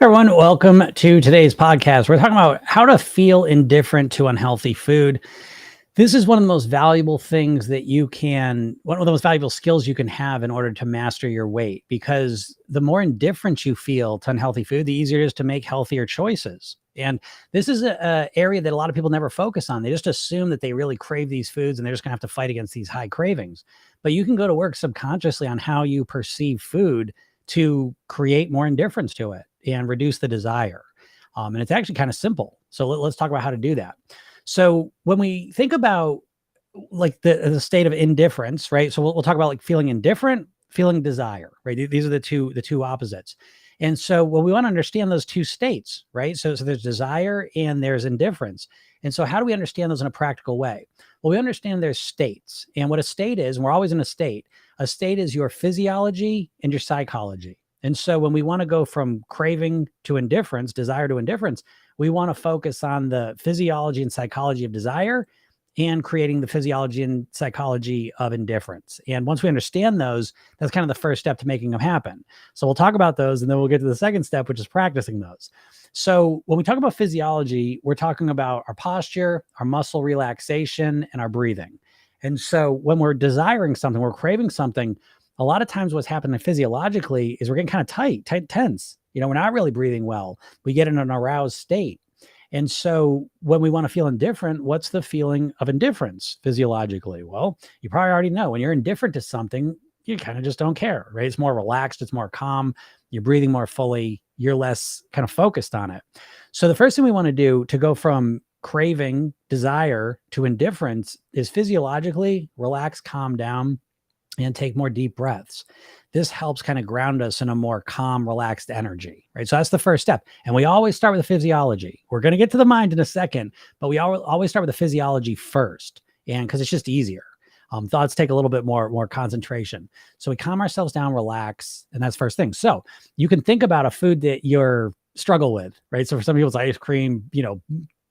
Everyone, welcome to today's podcast. We're talking about how to feel indifferent to unhealthy food. This is one of the most valuable things that one of the most valuable skills you can have in order to master your weight, because the more indifferent you feel to unhealthy food, the easier it is to make healthier choices. And this is a area that a lot of people never focus on. They just assume that they really crave these foods and they're just gonna have to fight against these high cravings. But you can go to work subconsciously on how you perceive food to create more indifference to it and reduce the desire. And it's actually kind of simple. So let's talk about how to do that. So when we think about like the state of indifference, right? So we'll talk about like feeling indifferent, feeling desire, right? These are the two opposites. And so when we want to understand those two states, right? So there's desire and there's indifference. And so how do we understand those in a practical way? Well, we understand there's states. And what a state is, and we're always in a state is your physiology and your psychology. And so when we want to go from craving to indifference, desire to indifference, we want to focus on the physiology and psychology of desire and creating the physiology and psychology of indifference. And once we understand those, that's kind of the first step to making them happen. So we'll talk about those and then we'll get to the second step, which is practicing those. So when we talk about physiology, we're talking about our posture, our muscle relaxation, and our breathing. And so when we're desiring something, we're craving something, a lot of times what's happening physiologically is we're getting kind of tight, tense. We're not really breathing well. We get in an aroused state. And so when we want to feel indifferent, what's the feeling of indifference physiologically? Well, you probably already know when you're indifferent to something, you kind of just don't care, right? It's more relaxed, it's more calm, you're breathing more fully, you're less kind of focused on it. So the first thing we want to do to go from craving, desire to indifference is physiologically relax, calm down, and take more deep breaths. This helps kind of ground us in a more calm, relaxed energy, right? So that's the first step. And we always start with the physiology. We're going to get to the mind in a second, but we always start with the physiology first. And because it's just easier. Thoughts take a little bit more concentration. So we calm ourselves down, relax, and that's first thing. So you can think about a food that you're struggle with, right? So for some people, it's ice cream,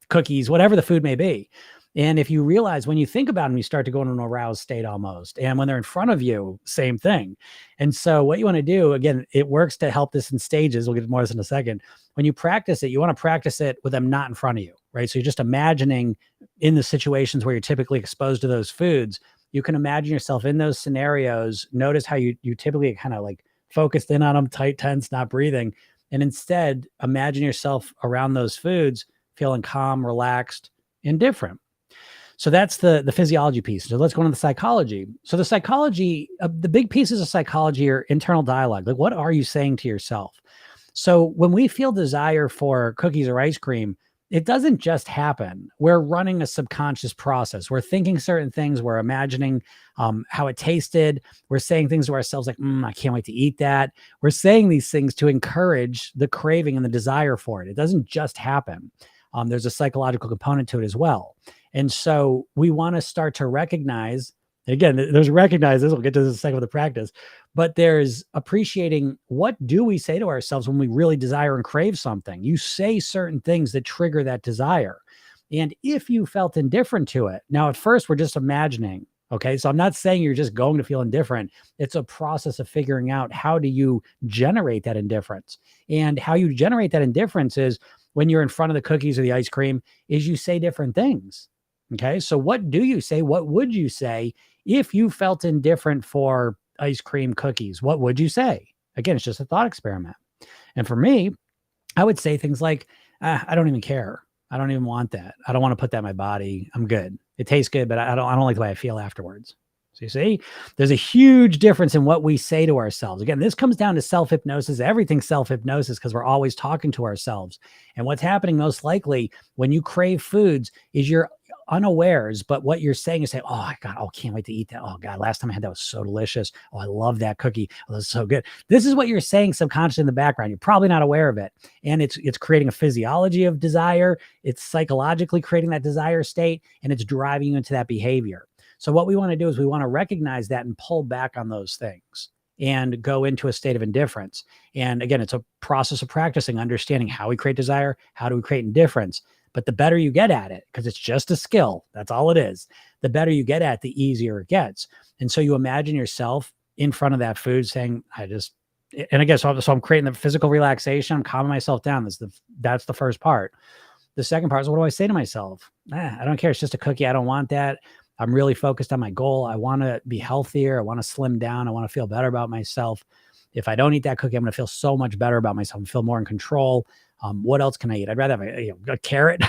cookies, whatever the food may be. And if you realize when you think about them, you start to go into an aroused state almost. And when they're in front of you, same thing. And so what you want to do, again, it works to help this in stages. We'll get more of this in a second. When you practice it, you want to practice it with them not in front of you, right? So you're just imagining in the situations where you're typically exposed to those foods, you can imagine yourself in those scenarios. Notice how you typically kind of like focused in on them, tight, tense, not breathing. And instead, imagine yourself around those foods, feeling calm, relaxed, indifferent. So that's the physiology piece. So let's go into the psychology. So the psychology, the big pieces of psychology are internal dialogue. Like, what are you saying to yourself? So when we feel desire for cookies or ice cream, it doesn't just happen. We're running a subconscious process. We're thinking certain things. We're imagining how it tasted. We're saying things to ourselves like, I can't wait to eat that. We're saying these things to encourage the craving and the desire for it. It doesn't just happen. There's a psychological component to it as well. And so we want to start to recognize, again, there's recognize this, we'll get to this in a second with the practice, but there's appreciating what do we say to ourselves when we really desire and crave something. You say certain things that trigger that desire. And if you felt indifferent to it, now at first we're just imagining, okay? So I'm not saying you're just going to feel indifferent. It's a process of figuring out how do you generate that indifference. And how you generate that indifference is when you're in front of the cookies or the ice cream is you say different things. Okay. So what do you say? What would you say if you felt indifferent for ice cream cookies? What would you say? Again, it's just a thought experiment. And for me, I would say things like, I don't even care. I don't even want that. I don't want to put that in my body. I'm good. It tastes good, but I don't like the way I feel afterwards. So you see, there's a huge difference in what we say to ourselves. Again, this comes down to self-hypnosis. Everything's self-hypnosis because we're always talking to ourselves. And what's happening most likely when you crave foods is you're unawares, but what you're saying is saying, oh God, oh, can't wait to eat that. Oh God, last time I had that was so delicious. Oh, I love that cookie. Oh, that's so good. This is what you're saying subconsciously in the background. You're probably not aware of it. And it's creating a physiology of desire. It's psychologically creating that desire state, and it's driving you into that behavior. So what we want to do is we want to recognize that and pull back on those things and go into a state of indifference. And again, it's a process of practicing, understanding how we create desire, how do we create indifference. But the better you get at it, because it's just a skill, that's all it is. The better you get at it, the easier it gets. And so you imagine yourself in front of that food saying, I just And again, so I'm creating the physical relaxation. I'm calming myself down. That's the first part. The second part is, what do I say to myself? I don't care. It's just a cookie. I don't want that. I'm really focused on my goal. I want to be healthier. I want to slim down. I want to feel better about myself. If I don't eat that cookie, I'm going to feel so much better about myself and feel more in control. What else can I eat? I'd rather have a carrot.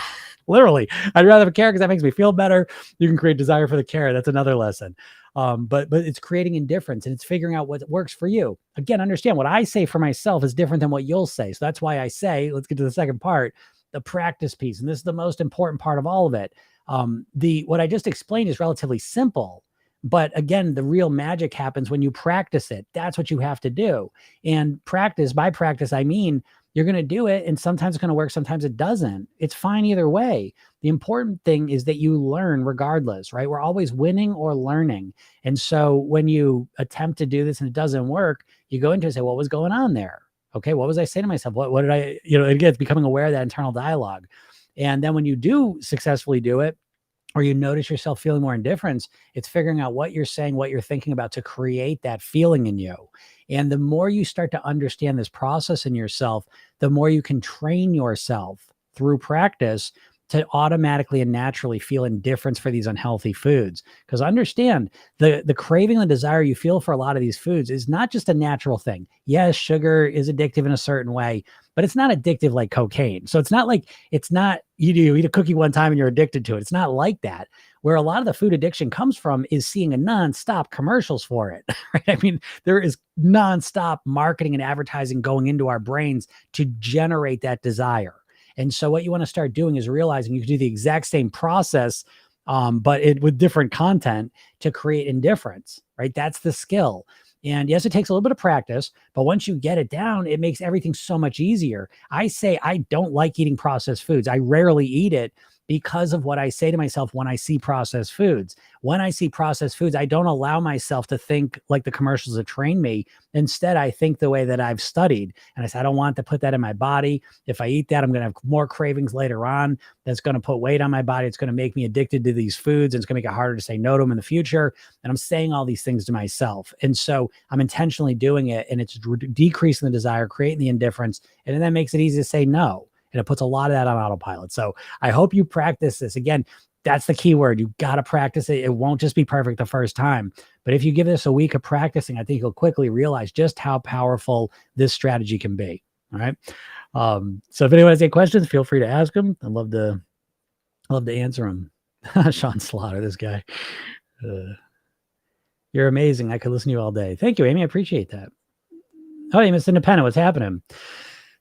Literally, I'd rather have a carrot because that makes me feel better. You can create desire for the carrot. That's another lesson. But it's creating indifference, and it's figuring out what works for you. Again, understand what I say for myself is different than what you'll say. So that's why I say, let's get to the second part, the practice piece. And this is the most important part of all of it. What I just explained is relatively simple, but again, the real magic happens when you practice it. That's what you have to do. And by practice, I mean, you're going to do it, and sometimes it's going to work, sometimes it doesn't. It's fine either way. The important thing is that you learn regardless, right? We're always winning or learning. And so when you attempt to do this and it doesn't work, you go into it and say, what was going on there? Okay, what was I saying to myself? What did I, again, it's becoming aware of that internal dialogue. And then when you do successfully do it, or you notice yourself feeling more indifference, it's figuring out what you're saying, what you're thinking about to create that feeling in you. And the more you start to understand this process in yourself, the more you can train yourself through practice to automatically and naturally feel indifference for these unhealthy foods. Because understand, the craving and the desire you feel for a lot of these foods is not just a natural thing. Yes, sugar is addictive in a certain way, but it's not addictive like cocaine. So it's not you eat a cookie one time and you're addicted to it. It's not like that. Where a lot of the food addiction comes from is seeing a nonstop commercials for it. Right? I mean, there is nonstop marketing and advertising going into our brains to generate that desire. And so what you want to start doing is realizing you can do the exact same process, but with different content to create indifference, right? That's the skill. And yes, it takes a little bit of practice, but once you get it down, it makes everything so much easier. I say I don't like eating processed foods. I rarely eat it because of what I say to myself when I see processed foods. When I see processed foods, I don't allow myself to think like the commercials have trained me. Instead, I think the way that I've studied. And I say, I don't want to put that in my body. If I eat that, I'm going to have more cravings later on. That's going to put weight on my body. It's going to make me addicted to these foods. And it's going to make it harder to say no to them in the future. And I'm saying all these things to myself. And so I'm intentionally doing it. And it's decreasing the desire, creating the indifference. And then that makes it easy to say no. And it puts a lot of that on autopilot. So I hope you practice this. Again, that's the key word. You got to practice it. It won't just be perfect the first time. But if you give this a week of practicing, I think you'll quickly realize just how powerful this strategy can be. All right. So if anyone has any questions, feel free to ask them. I'd love to answer them. Sean Slaughter, this guy. You're amazing. I could listen to you all day. Thank you, Amy. I appreciate that. Oh, hey, Miss Independent, what's happening?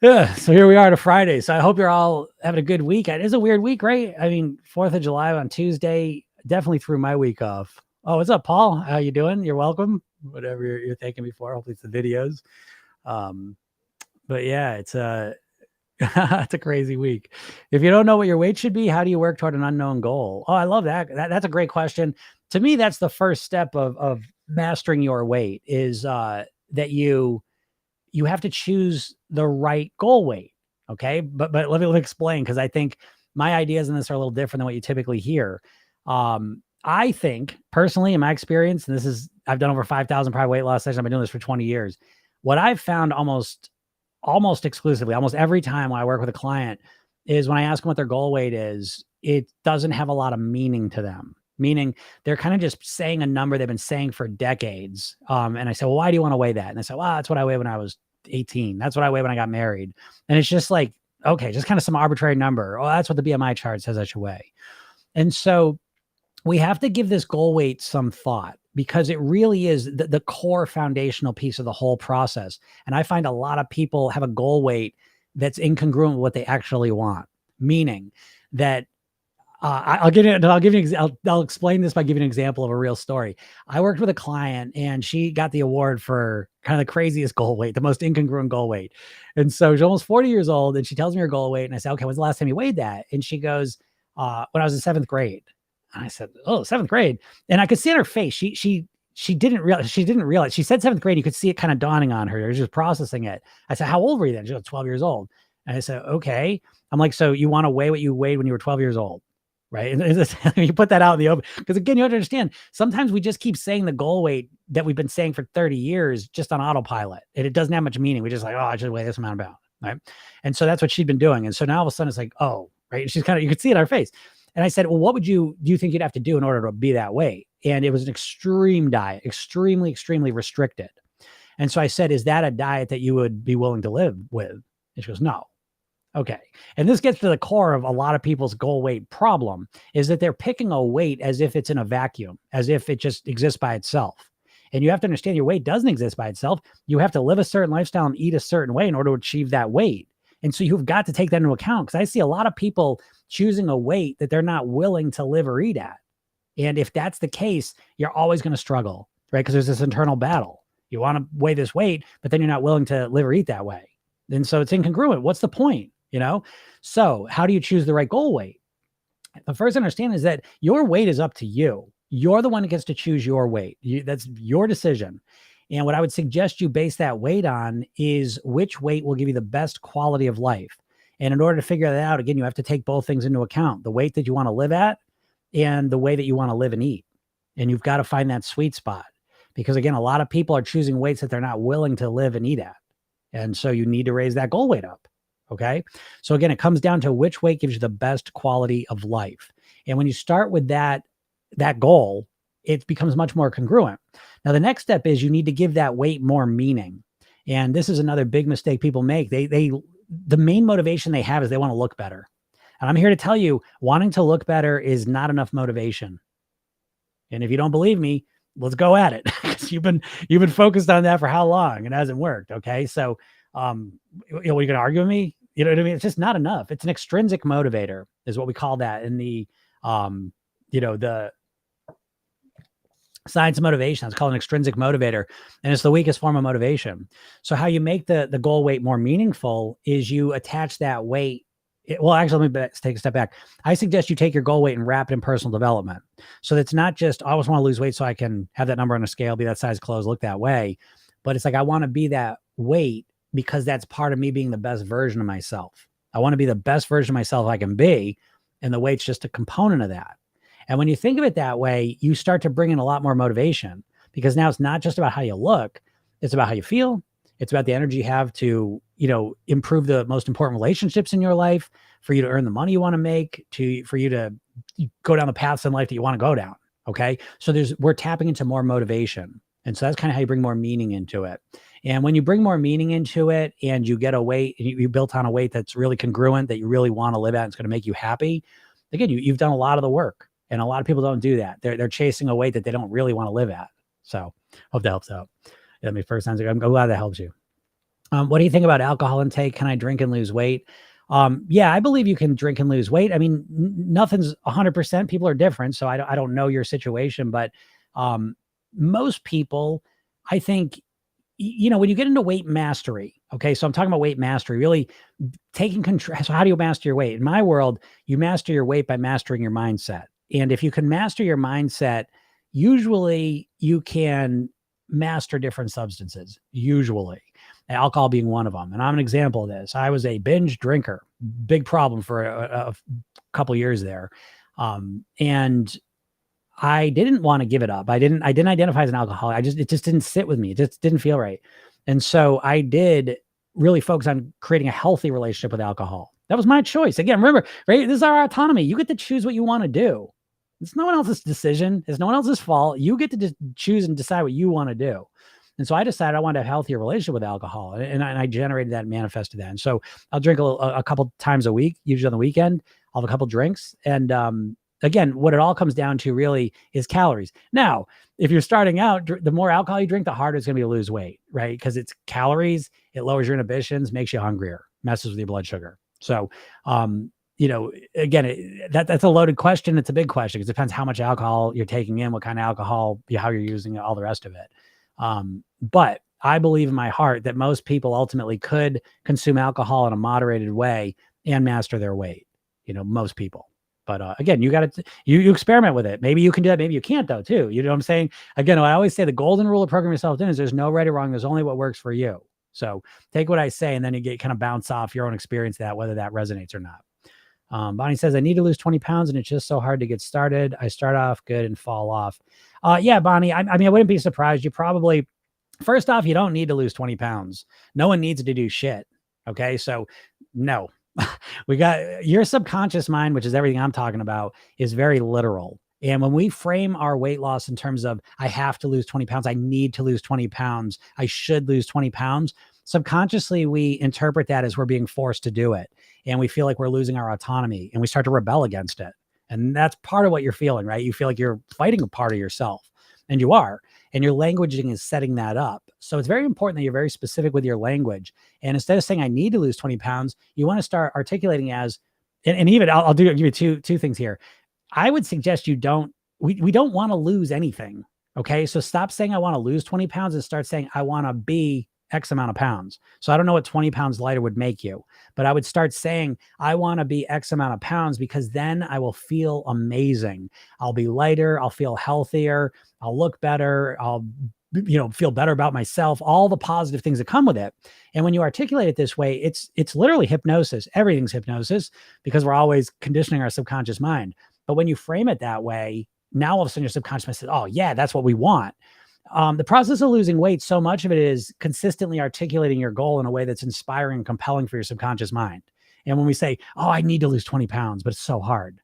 Yeah, so here we are to Friday. So I hope you're all having a good week. It is a weird week, right? I mean, 4th of July on Tuesday definitely threw my week off. Oh, what's up, Paul? How you doing? You're welcome. Whatever you're thanking me for. Hopefully it's the videos. But yeah, it's it's a crazy week. If you don't know what your weight should be, how do you work toward an unknown goal? Oh, I love that. That's a great question. To me, that's the first step of mastering your weight is that you have to choose the right goal weight. Okay. But let me explain, because I think my ideas in this are a little different than what you typically hear. I think personally, in my experience, and I've done over 5,000 private weight loss sessions. I've been doing this for 20 years. What I've found almost exclusively, almost every time when I work with a client, is when I ask them what their goal weight is, it doesn't have a lot of meaning to them. Meaning they're kind of just saying a number they've been saying for decades. And I say, well, why do you want to weigh that? And they say, well, that's what I weighed when I was 18. That's what I weighed when I got married. And it's just like, okay, just kind of some arbitrary number. Oh, that's what the BMI chart says I should weigh. And so we have to give this goal weight some thought, because it really is the core foundational piece of the whole process. And I find a lot of people have a goal weight that's incongruent with what they actually want. Meaning that I'll explain this by giving an example of a real story. I worked with a client and she got the award for kind of the craziest goal weight, the most incongruent goal weight. And so she's almost 40 years old and she tells me her goal weight. And I say, okay, when's the last time you weighed that? And she goes, when I was in 7th grade. And I said, oh, 7th grade. And I could see on her face, she didn't realize, she said 7th grade. You could see it kind of dawning on her. She was just processing it. I said, how old were you then? She was 12 years old. And I said, okay. I'm like, so you want to weigh what you weighed when you were 12 years old? right? You put that out in the open because again, you have to understand. Sometimes we just keep saying the goal weight that we've been saying for 30 years just on autopilot, and it doesn't have much meaning. We just like, oh, I should weigh this amount of pounds, right? And so that's what she'd been doing. And so now all of a sudden it's like, oh, right. And she's kind of, you could see it in her face. And I said, well, what would do you think you'd have to do in order to be that weight? And it was an extreme diet, extremely, extremely restricted. And so I said, is that a diet that you would be willing to live with? And she goes, no. Okay. And this gets to the core of a lot of people's goal weight problem is that they're picking a weight as if it's in a vacuum, as if it just exists by itself. And you have to understand your weight doesn't exist by itself. You have to live a certain lifestyle and eat a certain way in order to achieve that weight. And so you've got to take that into account because I see a lot of people choosing a weight that they're not willing to live or eat at. And if that's the case, you're always going to struggle, right? Because there's this internal battle. You want to weigh this weight, but then you're not willing to live or eat that way. And so it's incongruent. What's the point? So how do you choose the right goal weight? The first understand is that your weight is up to you. You're the one that gets to choose your weight. That's your decision. And what I would suggest you base that weight on is which weight will give you the best quality of life. And in order to figure that out, again, you have to take both things into account, the weight that you want to live at and the way that you want to live and eat. And you've got to find that sweet spot because again, a lot of people are choosing weights that they're not willing to live and eat at. And so you need to raise that goal weight up. Okay. So again, it comes down to which weight gives you the best quality of life. And when you start with that goal, it becomes much more congruent. Now, the next step is you need to give that weight more meaning. And this is another big mistake people make. The main motivation they have is they want to look better. And I'm here to tell you, wanting to look better is not enough motivation. And if you don't believe me, let's go at it. You've been focused on that for how long? It hasn't worked. Okay. So, you're going to argue with me? You know what I mean? It's just not enough. It's an extrinsic motivator is what we call that in the, the science of motivation. It's called an extrinsic motivator, and it's the weakest form of motivation. So how you make the goal weight more meaningful is you attach that weight. Actually, let me take a step back. I suggest you take your goal weight and wrap it in personal development. So it's not just, I always want to lose weight so I can have that number on a scale, be that size clothes, look that way. But it's like, I want to be that weight because that's part of me being the best version of myself. I want to be the best version of myself I can be. And the weight's just a component of that. And when you think of it that way, you start to bring in a lot more motivation because now it's not just about how you look. It's about how you feel. It's about the energy you have to, improve the most important relationships in your life, for you to earn the money you want to make, for you to go down the paths in life that you want to go down. Okay. So we're tapping into more motivation. And so that's kind of how you bring more meaning into it. And when you bring more meaning into it and you get a weight, and you built on a weight that's really congruent, that you really want to live at, and it's going to make you happy. Again, you've done a lot of the work, and a lot of people don't do that. They're chasing a weight that they don't really want to live at. So hope that helps out. First time, I'm glad that helps you. What do you think about alcohol intake? Can I drink and lose weight? Yeah, I believe you can drink and lose weight. I mean, nothing's 100%. People are different. So I don't know your situation, but most people, I think, when you get into weight mastery, okay, so I'm talking about weight mastery, really taking control. So how do you master your weight? In my world, you master your weight by mastering your mindset. And if you can master your mindset, usually you can master different substances, usually. Alcohol being one of them. And I'm an example of this. I was a binge drinker, big problem for a couple years there. And I didn't want to give it up. I didn't identify as an alcoholic. It just didn't sit with me. It just didn't feel right. And so I did really focus on creating a healthy relationship with alcohol. That was my choice. Again, remember, right? This is our autonomy. You get to choose what you want to do. It's no one else's decision. It's no one else's fault. You get to just choose and decide what you want to do. And so I decided I wanted a healthier relationship with alcohol, and I generated that and manifested that. And so I'll drink a couple times a week, usually on the weekend. I'll have a couple drinks. And again, what it all comes down to really is calories. Now, if you're starting out, the more alcohol you drink, the harder it's going to be to lose weight, right? Because it's calories, it lowers your inhibitions, makes you hungrier, messes with your blood sugar. So, again, that's a loaded question. It's a big question because it depends how much alcohol you're taking in, what kind of alcohol, how you're using it, all the rest of it. But I believe in my heart that most people ultimately could consume alcohol in a moderated way and master their weight, most people. But again, you got to, you experiment with it. Maybe you can do that. Maybe you can't though, too. You know what I'm saying? Again, I always say the golden rule of program yourself in is there's no right or wrong. There's only what works for you. So take what I say, and then you get kind of bounce off your own experience, whether that resonates or not. Bonnie says, I need to lose 20 pounds and it's just so hard to get started. I start off good and fall off. Yeah, Bonnie, I mean, I wouldn't be surprised. You probably, first off, you don't need to lose 20 pounds. No one needs to do shit. Okay. So no, we got your subconscious mind, which is everything I'm talking about, is very literal. And when we frame our weight loss in terms of, I have to lose 20 pounds, I need to lose 20 pounds, I should lose 20 pounds, subconsciously, we interpret that as we're being forced to do it. And we feel like we're losing our autonomy and we start to rebel against it. And that's part of what you're feeling, right? You feel like you're fighting a part of yourself, and you are. And your languaging is setting that up. So it's very important that you're very specific with your language. And instead of saying, I need to lose 20 pounds, you want to start articulating as, and even I'll give you two things here. I would suggest we don't want to lose anything. Okay. So stop saying I want to lose 20 pounds and start saying I want to be X amount of pounds. So I don't know what 20 pounds lighter would make you, but I would start saying, I want to be X amount of pounds because then I will feel amazing. I'll be lighter. I'll feel healthier. I'll look better. I'll, feel better about myself, all the positive things that come with it. And when you articulate it this way, it's literally hypnosis. Everything's hypnosis because we're always conditioning our subconscious mind. But when you frame it that way, now all of a sudden your subconscious mind says, oh yeah, that's what we want. The process of losing weight, so much of it is consistently articulating your goal in a way that's inspiring and compelling for your subconscious mind. And when we say, oh, I need to lose 20 pounds, but it's so hard.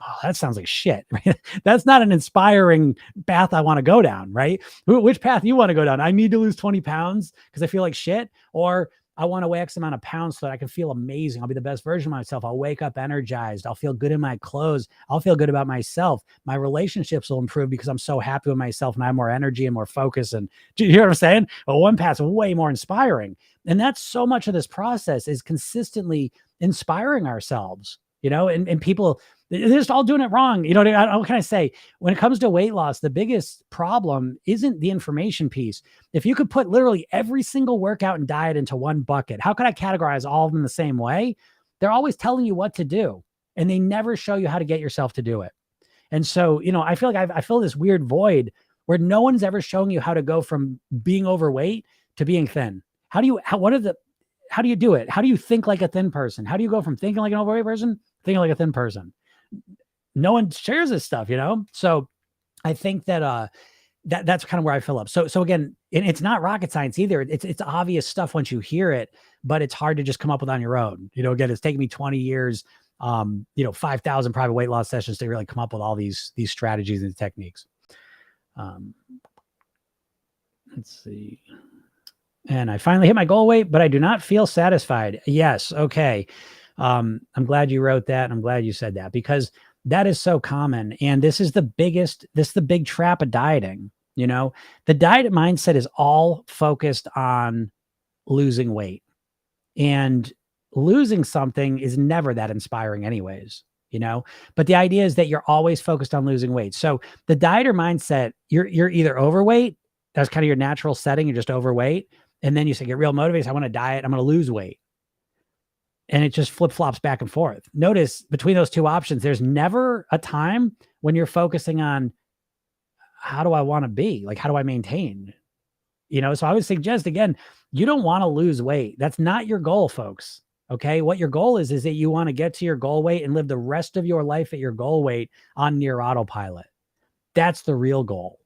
Oh, that sounds like shit. Right? That's not an inspiring path I want to go down, right? Which path you want to go down? I need to lose 20 pounds because I feel like shit, or I want to weigh X amount of pounds so that I can feel amazing. I'll be the best version of myself. I'll wake up energized. I'll feel good in my clothes. I'll feel good about myself. My relationships will improve because I'm so happy with myself and I have more energy and more focus. And do you hear what I'm saying? Well, one path's way more inspiring. And that's so much of this process is consistently inspiring ourselves, and people, they're just all doing it wrong. What can I say? When it comes to weight loss, the biggest problem isn't the information piece. If you could put literally every single workout and diet into one bucket, how could I categorize all of them the same way? They're always telling you what to do, and they never show you how to get yourself to do it. And so, I feel like I feel this weird void where no one's ever showing you how to go from being overweight to being thin. How do you do it? How do you think like a thin person? How do you go from thinking like an overweight person, thinking like a thin person? No one shares this stuff, So I think that that's kind of where I fill up. So again, it's not rocket science either. It's obvious stuff once you hear it, but it's hard to just come up with on your own. Again, it's taken me 20 years, 5,000 private weight loss sessions to really come up with all these strategies and techniques. Let's see. And I finally hit my goal weight, but I do not feel satisfied. Yes. Okay. I'm glad you wrote that. And I'm glad you said that because that is so common. And this is the big trap of dieting. The diet mindset is all focused on losing weight, and losing something is never that inspiring anyways, but the idea is that you're always focused on losing weight. So the dieter mindset, you're either overweight. That's kind of your natural setting. You're just overweight. And then you say, get real motivated. I want to diet. I'm going to lose weight. And it just flip-flops back and forth. Notice between those two options, there's never a time when you're focusing on how do I want to be? Like, how do I maintain? So I would suggest, again, you don't want to lose weight. That's not your goal, folks. Okay. What your goal is that you want to get to your goal weight and live the rest of your life at your goal weight on near autopilot. That's the real goal,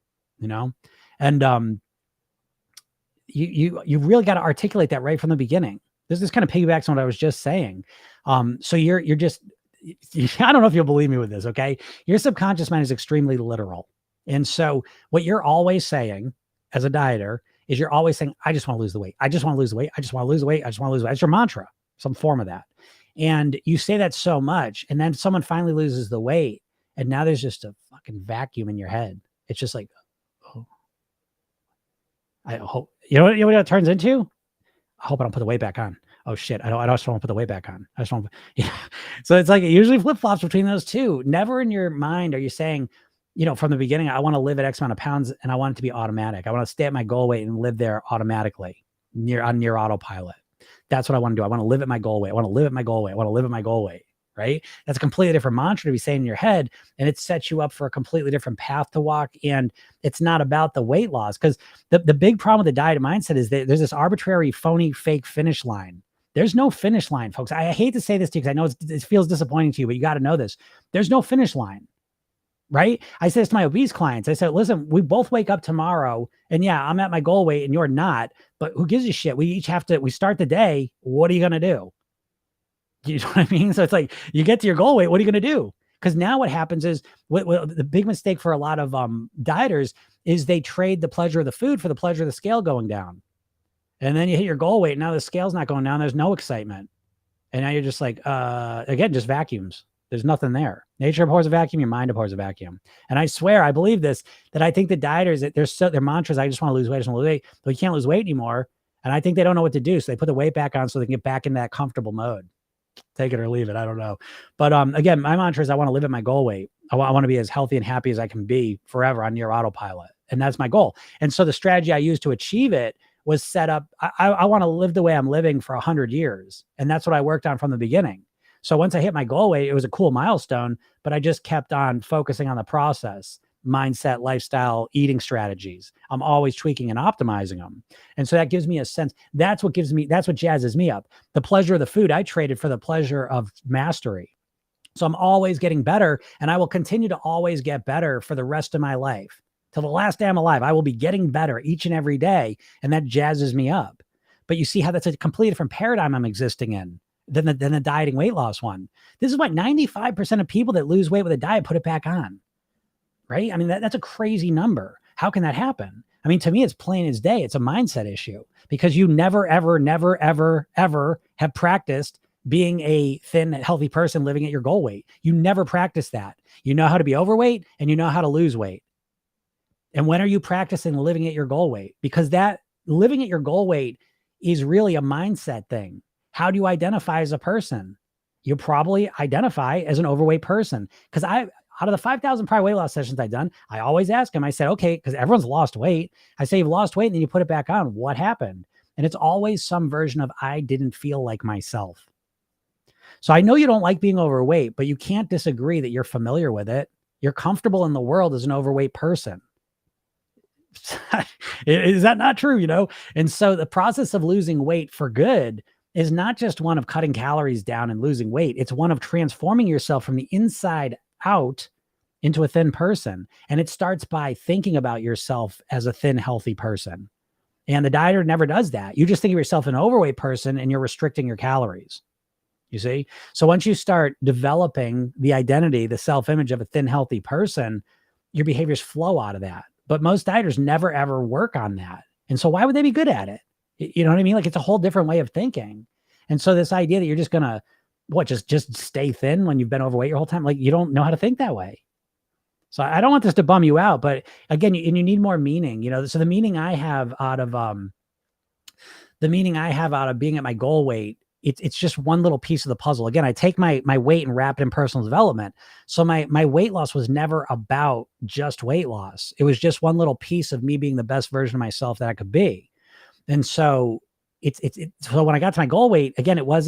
and you really got to articulate that right from the beginning. This kind of piggybacks on what I was just saying. So you're just, I don't know if you'll believe me with this. Okay. Your subconscious mind is extremely literal. And so what you're always saying as a dieter is you're always saying, I just want to lose the weight. I just want to lose the weight. I just want to lose the weight. I just want to lose the weight. That's your mantra, some form of that. And you say that so much, and then someone finally loses the weight. And now there's just a fucking vacuum in your head. It's just like, oh, I hope, you know what it turns into? I hope I don't put the weight back on. Oh shit. I just want to put the weight back on. I just want to, yeah. So it's like, it usually flip-flops between those two. Never in your mind are you saying, from the beginning, I want to live at X amount of pounds and I want it to be automatic. I want to stay at my goal weight and live there automatically on near autopilot. That's what I want to do. I want to live at my goal weight. I want to live at my goal weight. I want to live at my goal weight. Right? That's a completely different mantra to be saying in your head, and it sets you up for a completely different path to walk. And it's not about the weight loss, because the big problem with the diet mindset is that there's this arbitrary, phony, fake finish line There's no finish line, folks. I hate to say this to you because I know it feels disappointing to you, but you got to know this. There's no finish line, right? I say this to my obese clients. I said, listen, we both wake up tomorrow and yeah, I'm at my goal weight and you're not, but who gives a shit? We each have to, we start the day. What are you going to do? You know what I mean? So it's like, you get to your goal weight. What are you going to do? Because now what happens is what the big mistake for a lot of dieters is they trade the pleasure of the food for the pleasure of the scale going down. And then you hit your goal weight. Now the scale's not going down. There's no excitement. And now you're just like, again, just vacuums. There's nothing there. Nature abhors a vacuum. Your mind abhors a vacuum. And I swear, I believe this, that I think the dieters, their mantras, I just want to lose weight, I just want to lose weight, but you can't lose weight anymore. And I think they don't know what to do. So they put the weight back on so they can get back in that comfortable mode. Take it or leave it. I don't know. But again, my mantra is I want to live at my goal weight. I want to be as healthy and happy as I can be forever on near autopilot. And that's my goal. And so the strategy I used to achieve it was set up. I want to live the way I'm living for 100 years. And that's what I worked on from the beginning. So once I hit my goal weight, it was a cool milestone, but I just kept on focusing on the process, mindset, lifestyle, eating strategies. I'm always tweaking and optimizing them. And so that gives me a sense. That's what jazzes me up. The pleasure of the food I traded for the pleasure of mastery. So I'm always getting better, and I will continue to always get better for the rest of my life. Till the last day I'm alive, I will be getting better each and every day, and that jazzes me up. But you see how that's a completely different paradigm I'm existing in than the dieting weight loss one. This is why 95% of people that lose weight with a diet put it back on, right? I mean, that's a crazy number. How can that happen? I mean, to me, it's plain as day. It's a mindset issue because you never, ever, never, ever, ever have practiced being a thin, healthy person living at your goal weight. You never practice that. You know how to be overweight and you know how to lose weight. And when are you practicing living at your goal weight? Because that living at your goal weight is really a mindset thing. How do you identify as a person? You probably identify as an overweight person. Because out of the 5,000 prior weight loss sessions I've done, I always ask them, I said, okay, because everyone's lost weight. I say, you've lost weight and then you put it back on. What happened? And it's always some version of, I didn't feel like myself. So I know you don't like being overweight, but you can't disagree that you're familiar with it. You're comfortable in the world as an overweight person. Is that not true? You know? And so the process of losing weight for good is not just one of cutting calories down and losing weight. It's one of transforming yourself from the inside out into a thin person. And it starts by thinking about yourself as a thin, healthy person. And the dieter never does that. You just think of yourself as an overweight person and you're restricting your calories. You see? So once you start developing the identity, the self-image of a thin, healthy person, your behaviors flow out of that. But most dieters never, ever work on that. And so why would they be good at it? You know what I mean? Like it's a whole different way of thinking. And so this idea that you're just going to, just stay thin when you've been overweight your whole time, like you don't know how to think that way. So I don't want this to bum you out, but again, you need more meaning, you know? So the meaning I have out of being at my goal weight, it's just one little piece of the puzzle. Again, I take my weight and wrap it in personal development. So my weight loss was never about just weight loss. It was just one little piece of me being the best version of myself that I could be. And so so when I got to my goal weight, again, it was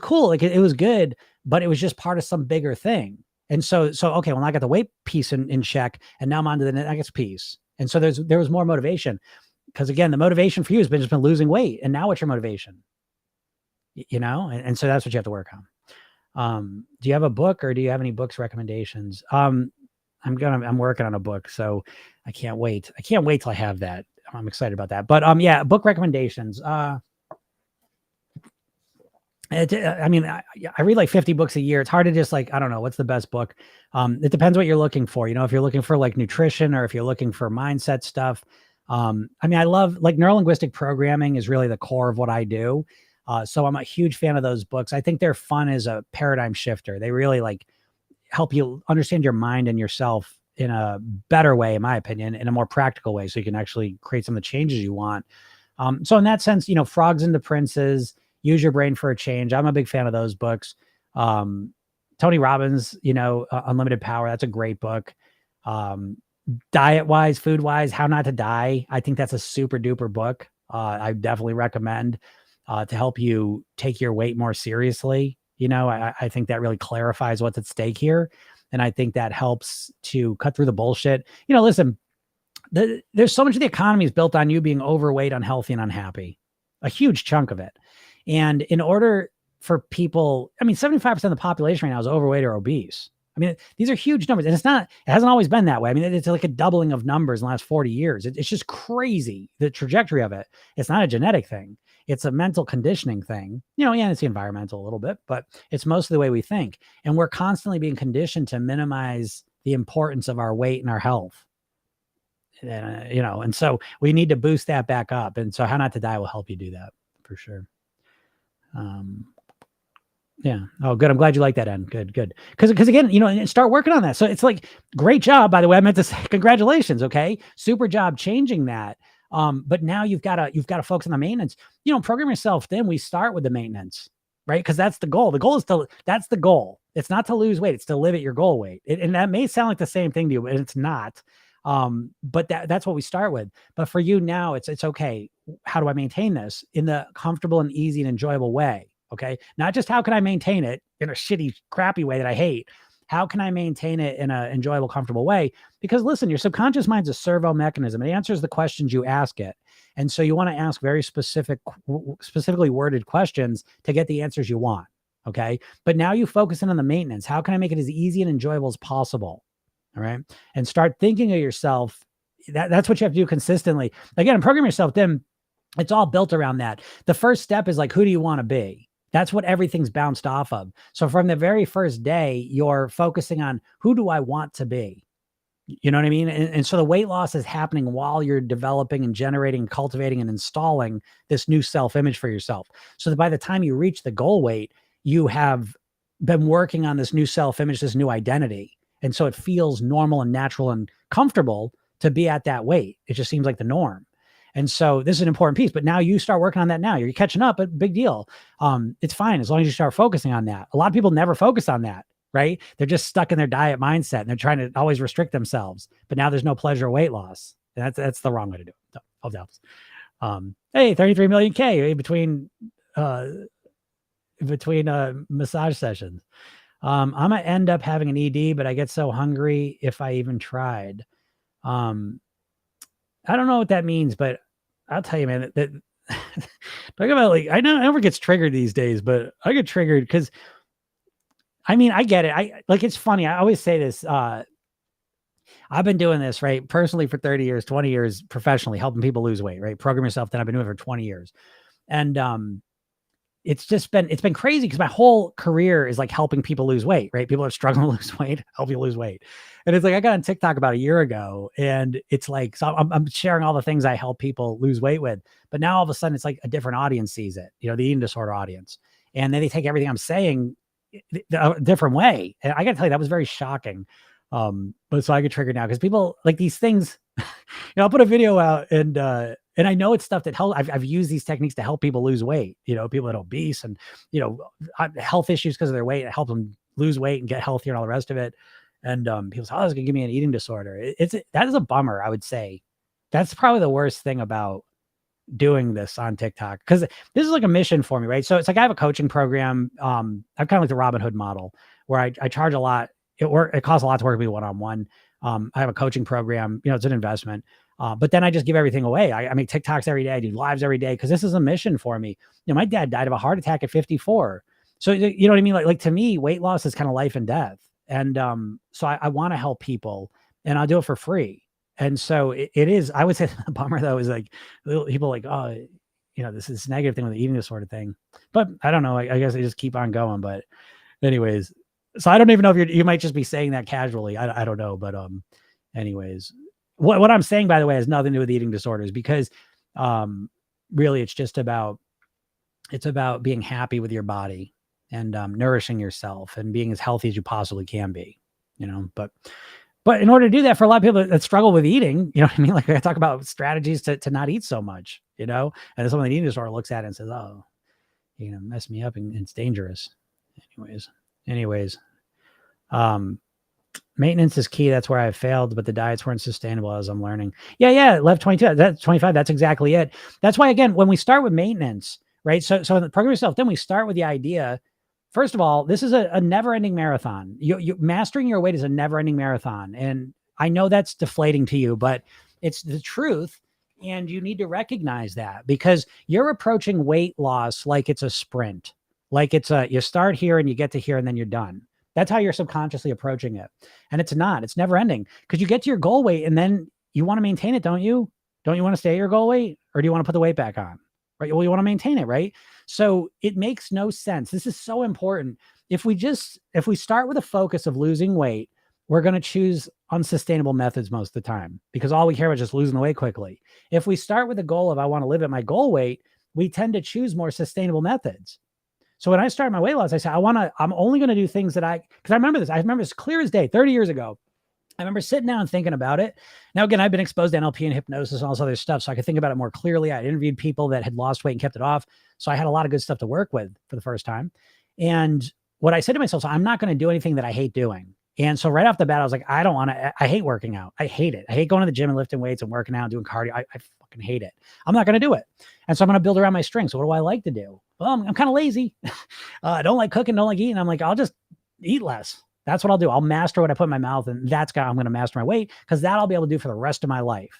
cool. Like it was good, but it was just part of some bigger thing. And so, okay, well, I got the weight piece in check and now I'm on to the next piece. And so there was more motivation because again, the motivation for you has just been losing weight. And now what's your motivation? You know? And so that's what you have to work on. Do you have a book or do you have any books recommendations? I'm working on a book, so I can't wait. I can't wait till I have that. I'm excited about that. But yeah, book recommendations. I mean, I read like 50 books a year. It's hard to just like, I don't know, what's the best book? It depends what you're looking for. You know, if you're looking for like nutrition or if you're looking for mindset stuff. I mean, I love like neurolinguistic programming is really the core of what I do. So I'm a huge fan of those books. I think they're fun as a paradigm shifter. They really like help you understand your mind and yourself in a better way, in my opinion, in a more practical way. So you can actually create some of the changes you want. So in that sense, you know, Frogs into Princes, Use Your Brain for a Change. I'm a big fan of those books. Tony Robbins, you know, Unlimited Power. That's a great book. Diet wise, food wise, How Not to Die. I think that's a super duper book. I definitely recommend to help you take your weight more seriously. You know, I think that really clarifies what's at stake here. And I think that helps to cut through the bullshit. You know, listen, there's so much of the economy is built on you being overweight, unhealthy, and unhappy. A huge chunk of it. And in order for people, I mean, 75% of the population right now is overweight or obese. I mean, these are huge numbers, and it hasn't always been that way. I mean, it's like a doubling of numbers in the last 40 years. It's just crazy, the trajectory of it. It's not a genetic thing. It's a mental conditioning thing. Yeah, it's the environmental a little bit, but it's mostly the way we think. And we're constantly being conditioned to minimize the importance of our weight and our health. And so we need to boost that back up. And so How Not to Die will help you do that for sure. Yeah. Oh, good. I'm glad you like that, Ed. Good. Because again, start working on that. So it's like, great job, by the way. I meant to say congratulations. Okay. Super job changing that. But now you've got to focus on the maintenance. Program yourself. Then we start with the maintenance, right? Because that's the goal. The goal is that's the goal. It's not to lose weight. It's to live at your goal weight. And that may sound like the same thing to you, but it's not. But that's what we start with. But for you now, it's okay. How do I maintain this in the comfortable and easy and enjoyable way? Okay. Not just how can I maintain it in a shitty, crappy way that I hate. How can I maintain it in an enjoyable, comfortable way? Because listen, your subconscious mind's a servo mechanism. It answers the questions you ask it. And so you want to ask very specifically worded questions to get the answers you want. Okay. But now you focus in on the maintenance. How can I make it as easy and enjoyable as possible? All right. And start thinking of yourself. That's what you have to do consistently. Again, program yourself. Then it's all built around that. The first step is like, who do you want to be? That's what everything's bounced off of. So from the very first day, you're focusing on, who do I want to be? You know what I mean? And so the weight loss is happening while you're developing and generating, cultivating, and installing this new self-image for yourself. So that by the time you reach the goal weight, you have been working on this new self-image, this new identity. And so it feels normal and natural and comfortable to be at that weight. It just seems like the norm. And so this is an important piece, but now you start working on that now. You're catching up, but big deal. It's fine as long as you start focusing on that. A lot of people never focus on that, right? They're just stuck in their diet mindset and they're trying to always restrict themselves, but now there's no pleasure or weight loss. That's the wrong way to do it. All helps. Hey, 33 million K between massage sessions. I'm going to end up having an ED, but I get so hungry if I even tried. I don't know what that means, but I'll tell you, man, that talk about, like, I know never gets triggered these days, but I get triggered because, I mean, I get it. It's funny. I always say this. I've been doing this, right, personally for 30 years, 20 years, professionally, helping people lose weight, right? Program yourself. Then I've been doing it for 20 years. And, it's been crazy because my whole career is like helping people lose weight, right? People are struggling to lose weight, help you lose weight. And it's like, I got on TikTok about a year ago and it's like, so I'm sharing all the things I help people lose weight with, but now all of a sudden it's like a different audience sees it, the eating disorder audience. And then they take everything I'm saying a different way. And I got to tell you, that was very shocking. But so I get triggered now because people like these things, I'll put a video out and I know it's stuff that I've used these techniques to help people lose weight, people that are obese and, health issues because of their weight, and help them lose weight and get healthier and all the rest of it. And people say, oh, it's going to give me an eating disorder. That is a bummer, I would say. That's probably the worst thing about doing this on TikTok, because this is like a mission for me, right? So it's like I have a coaching program. I'm kind of like the Robin Hood model where I charge a lot. It costs a lot to work with me one-on-one. I have a coaching program, it's an investment. But then I just give everything away. I make TikToks every day. I do lives every day because this is a mission for me. My dad died of a heart attack at 54. So you know what I mean? Like to me, weight loss is kind of life and death. And so I want to help people, and I'll do it for free. And so it is. I would say the bummer though is like people like, oh, this is negative thing with the eating disorder thing. But I don't know. I guess I just keep on going. But anyways, so I don't even know if you might just be saying that casually. I don't know. But anyways. What I'm saying, by the way, has nothing to do with eating disorders, because really it's about being happy with your body and nourishing yourself and being as healthy as you possibly can be, but in order to do that, for a lot of people that struggle with eating, you know what I mean? Like I talk about strategies to not eat so much, and someone with an eating disorder looks at it and says, oh, mess me up and it's dangerous. Anyways, maintenance is key. That's where I failed, but the diets weren't sustainable as I'm learning. Yeah. Left 22, that's 25. That's exactly it. That's why, again, when we start with maintenance, right? So in the program yourself, then we start with the idea. First of all, this is a never-ending marathon. You mastering your weight is a never-ending marathon. And I know that's deflating to you, but it's the truth. And you need to recognize that because you're approaching weight loss like it's a sprint. Like you start here and you get to here and then you're done. That's how you're subconsciously approaching it. And it's not, it's never ending because you get to your goal weight and then you want to maintain it, don't you? Don't you want to stay at your goal weight or do you want to put the weight back on? Right. Well, you want to maintain it, right? So it makes no sense. This is so important. If we start with a focus of losing weight, we're going to choose unsustainable methods most of the time because all we care about is just losing the weight quickly. If we start with the goal of I want to live at my goal weight, we tend to choose more sustainable methods. So when I started my weight loss, I said, I'm only going to do things that because I remember this clear as day, 30 years ago. I remember sitting down and thinking about it. Now, again, I've been exposed to NLP and hypnosis and all this other stuff, so I could think about it more clearly. I interviewed people that had lost weight and kept it off. So I had a lot of good stuff to work with for the first time. And what I said to myself, so I'm not going to do anything that I hate doing. And so right off the bat, I was like, I hate working out. I hate it. I hate going to the gym and lifting weights and working out and doing cardio. I fucking hate it. I'm not going to do it. And so I'm going to build around my strengths. So what do I like to do? Well, I'm kind of lazy. I don't like cooking, don't like eating. I'm like, I'll just eat less. That's what I'll do. I'll master what I put in my mouth. And I'm going to master my weight because that I'll be able to do for the rest of my life.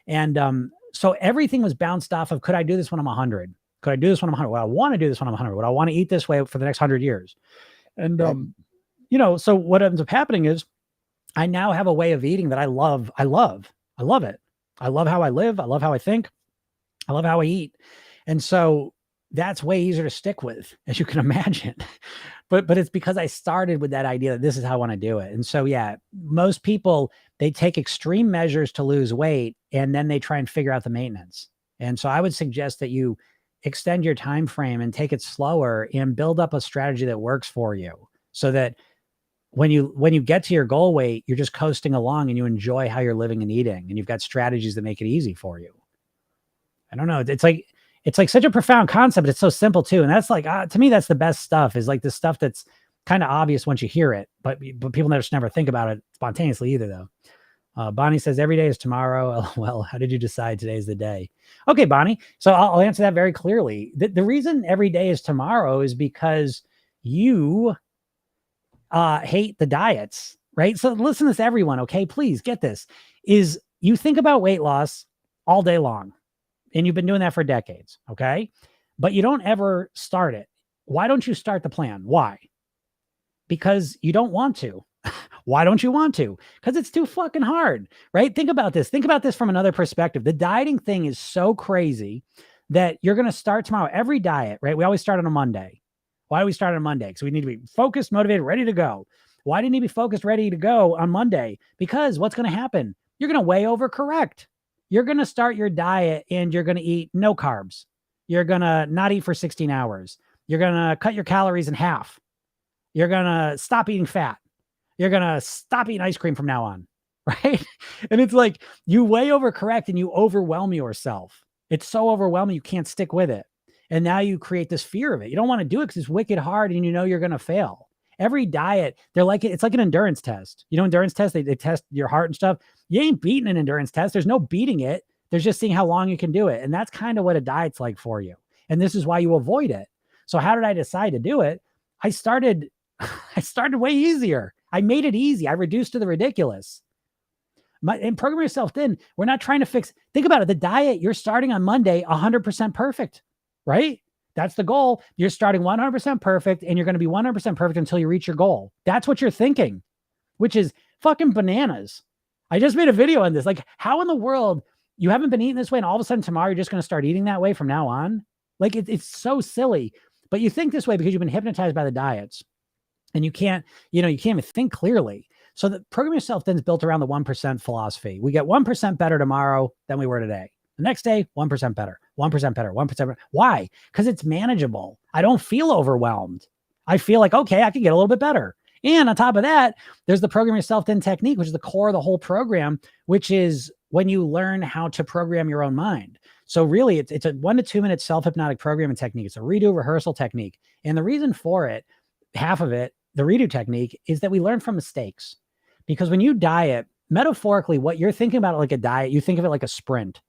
And so everything was bounced off of, could I do this when I'm 100? Could I do this when I'm 100? Well, I want to do this when I'm 100. Would I want to eat this way for the next 100 years? And, so what ends up happening is I now have a way of eating that I love. I love it. I love how I live. I love how I think. I love how I eat. And so that's way easier to stick with, as you can imagine. But it's because I started with that idea that this is how I want to do it. And so, yeah, most people, they take extreme measures to lose weight and then they try and figure out the maintenance. And so I would suggest that you extend your time frame and take it slower and build up a strategy that works for you so that when you get to your goal weight, you're just coasting along and you enjoy how you're living and eating, and you've got strategies that make it easy for you. I don't know. It's like such a profound concept. It's so simple too. And that's like, to me, that's the best stuff, is like the stuff that's kind of obvious once you hear it, but people never think about it spontaneously either though. Bonnie says, every day is tomorrow. Well, how did you decide today's the day? Okay, Bonnie. So I'll answer that very clearly. The reason every day is tomorrow is because you hate the diets, right? So listen to this, everyone. Okay, please get this, is you think about weight loss all day long and you've been doing that for decades. Okay. But you don't ever start it. Why don't you start the plan? Why? Because you don't want to. Why don't you want to? Because it's too fucking hard, right? Think about this. Think about this from another perspective. The dieting thing is so crazy that you're going to start tomorrow. Every diet, right? We always start on a Monday. Why do we start on Monday? Because we need to be focused, motivated, ready to go. Why do you need to be focused, ready to go on Monday? Because what's going to happen? You're going to way overcorrect. You're going to start your diet and you're going to eat no carbs. You're going to not eat for 16 hours. You're going to cut your calories in half. You're going to stop eating fat. You're going to stop eating ice cream from now on, right? And it's like you way overcorrect and you overwhelm yourself. It's so overwhelming, you can't stick with it. And now you create this fear of it. You don't want to do it because it's wicked hard and you know you're going to fail. Every diet, it's like an endurance test. Endurance test, they test your heart and stuff. You ain't beating an endurance test. There's no beating it. There's just seeing how long you can do it. And that's kind of what a diet's like for you. And this is why you avoid it. So how did I decide to do it? I started way easier. I made it easy. I reduced to the ridiculous. And program yourself thin. We're not trying to think about it. The diet, you're starting on Monday, 100% perfect, right? That's the goal. You're starting 100% perfect and you're going to be 100% perfect until you reach your goal. That's what you're thinking, which is fucking bananas. I just made a video on this. Like, how in the world you haven't been eating this way and all of a sudden tomorrow you're just going to start eating that way from now on? Like, it's so silly, but you think this way because you've been hypnotized by the diets and you can't even think clearly. So the program yourself then is built around the 1% philosophy. We get 1% better tomorrow than we were today. The next day, 1% better, 1% better, 1% better. Why? Because it's manageable. I don't feel overwhelmed. I feel like, okay, I can get a little bit better. And on top of that, there's the program yourself then technique, which is the core of the whole program, which is when you learn how to program your own mind. So really, it's a 1 to 2 minute self-hypnotic programming technique. It's a redo rehearsal technique. And the reason for it, half of it, the redo technique, is that we learn from mistakes. Because when you diet, metaphorically, what you're thinking about like a diet, you think of it like a sprint.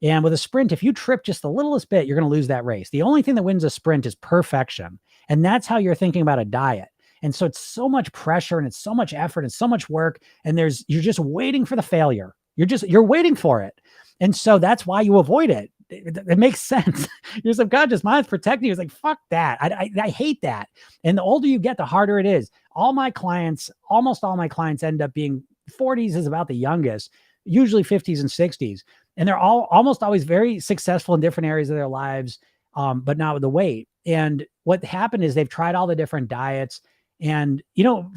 And with a sprint, if you trip just the littlest bit, you're going to lose that race. The only thing that wins a sprint is perfection. And that's how you're thinking about a diet. And so it's so much pressure and it's so much effort and so much work. And you're just waiting for the failure. You're waiting for it. And so that's why you avoid it. It makes sense. Your subconscious mind's protecting you. It's like, fuck that. I hate that. And the older you get, the harder it is. Almost all my clients end up being 40s is about the youngest, usually 50s and 60s. And they're all almost always very successful in different areas of their lives, but not with the weight. And what happened is they've tried all the different diets. And,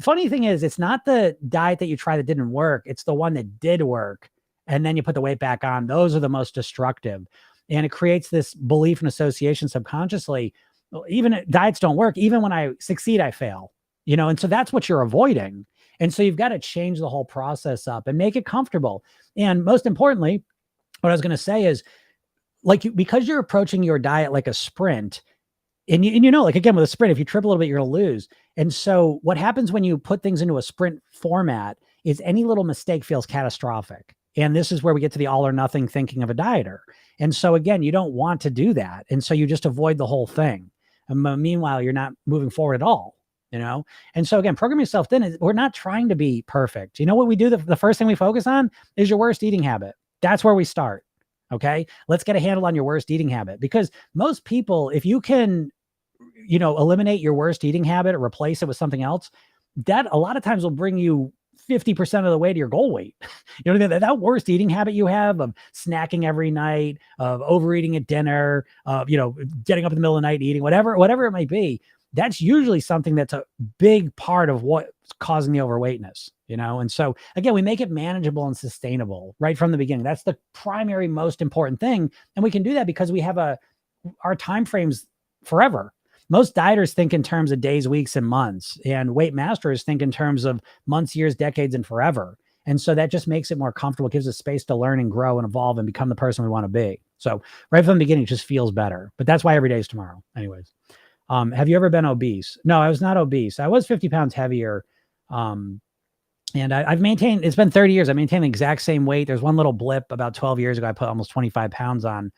funny thing is, it's not the diet that you try that didn't work. It's the one that did work. And then you put the weight back on. Those are the most destructive. And it creates this belief and association subconsciously. Well, even diets don't work. Even when I succeed, I fail, and so that's what you're avoiding. And so you've got to change the whole process up and make it comfortable. And most importantly, what I was going to say is, because you're approaching your diet like a sprint, and like, again, with a sprint, if you trip a little bit, you're going to lose. And so what happens when you put things into a sprint format is any little mistake feels catastrophic. And this is where we get to the all or nothing thinking of a dieter. And so again, you don't want to do that. And so you just avoid the whole thing. And meanwhile, you're not moving forward at all, And so again, program yourself then, we're not trying to be perfect. You know what we do? The first thing we focus on is your worst eating habit. That's where we start. Okay. Let's get a handle on your worst eating habit, because most people, if you can, eliminate your worst eating habit or replace it with something else, that a lot of times will bring you 50% of the way to your goal weight. That worst eating habit you have of snacking every night, of overeating at dinner, of, getting up in the middle of the night, eating whatever it might be. That's usually something that's a big part of what's causing the overweightness, And so again, we make it manageable and sustainable right from the beginning. That's the primary, most important thing. And we can do that because we have our time frames forever. Most dieters think in terms of days, weeks, and months, and weight masters think in terms of months, years, decades, and forever. And so that just makes it more comfortable, gives us space to learn and grow and evolve and become the person we want to be. So right from the beginning, it just feels better. But that's why every day is tomorrow. Anyways, have you ever been obese? No, I was not obese. I was 50 pounds heavier. And I've maintained, it's been 30 years. I maintained the exact same weight. There's one little blip about 12 years ago. I put almost 25 pounds on.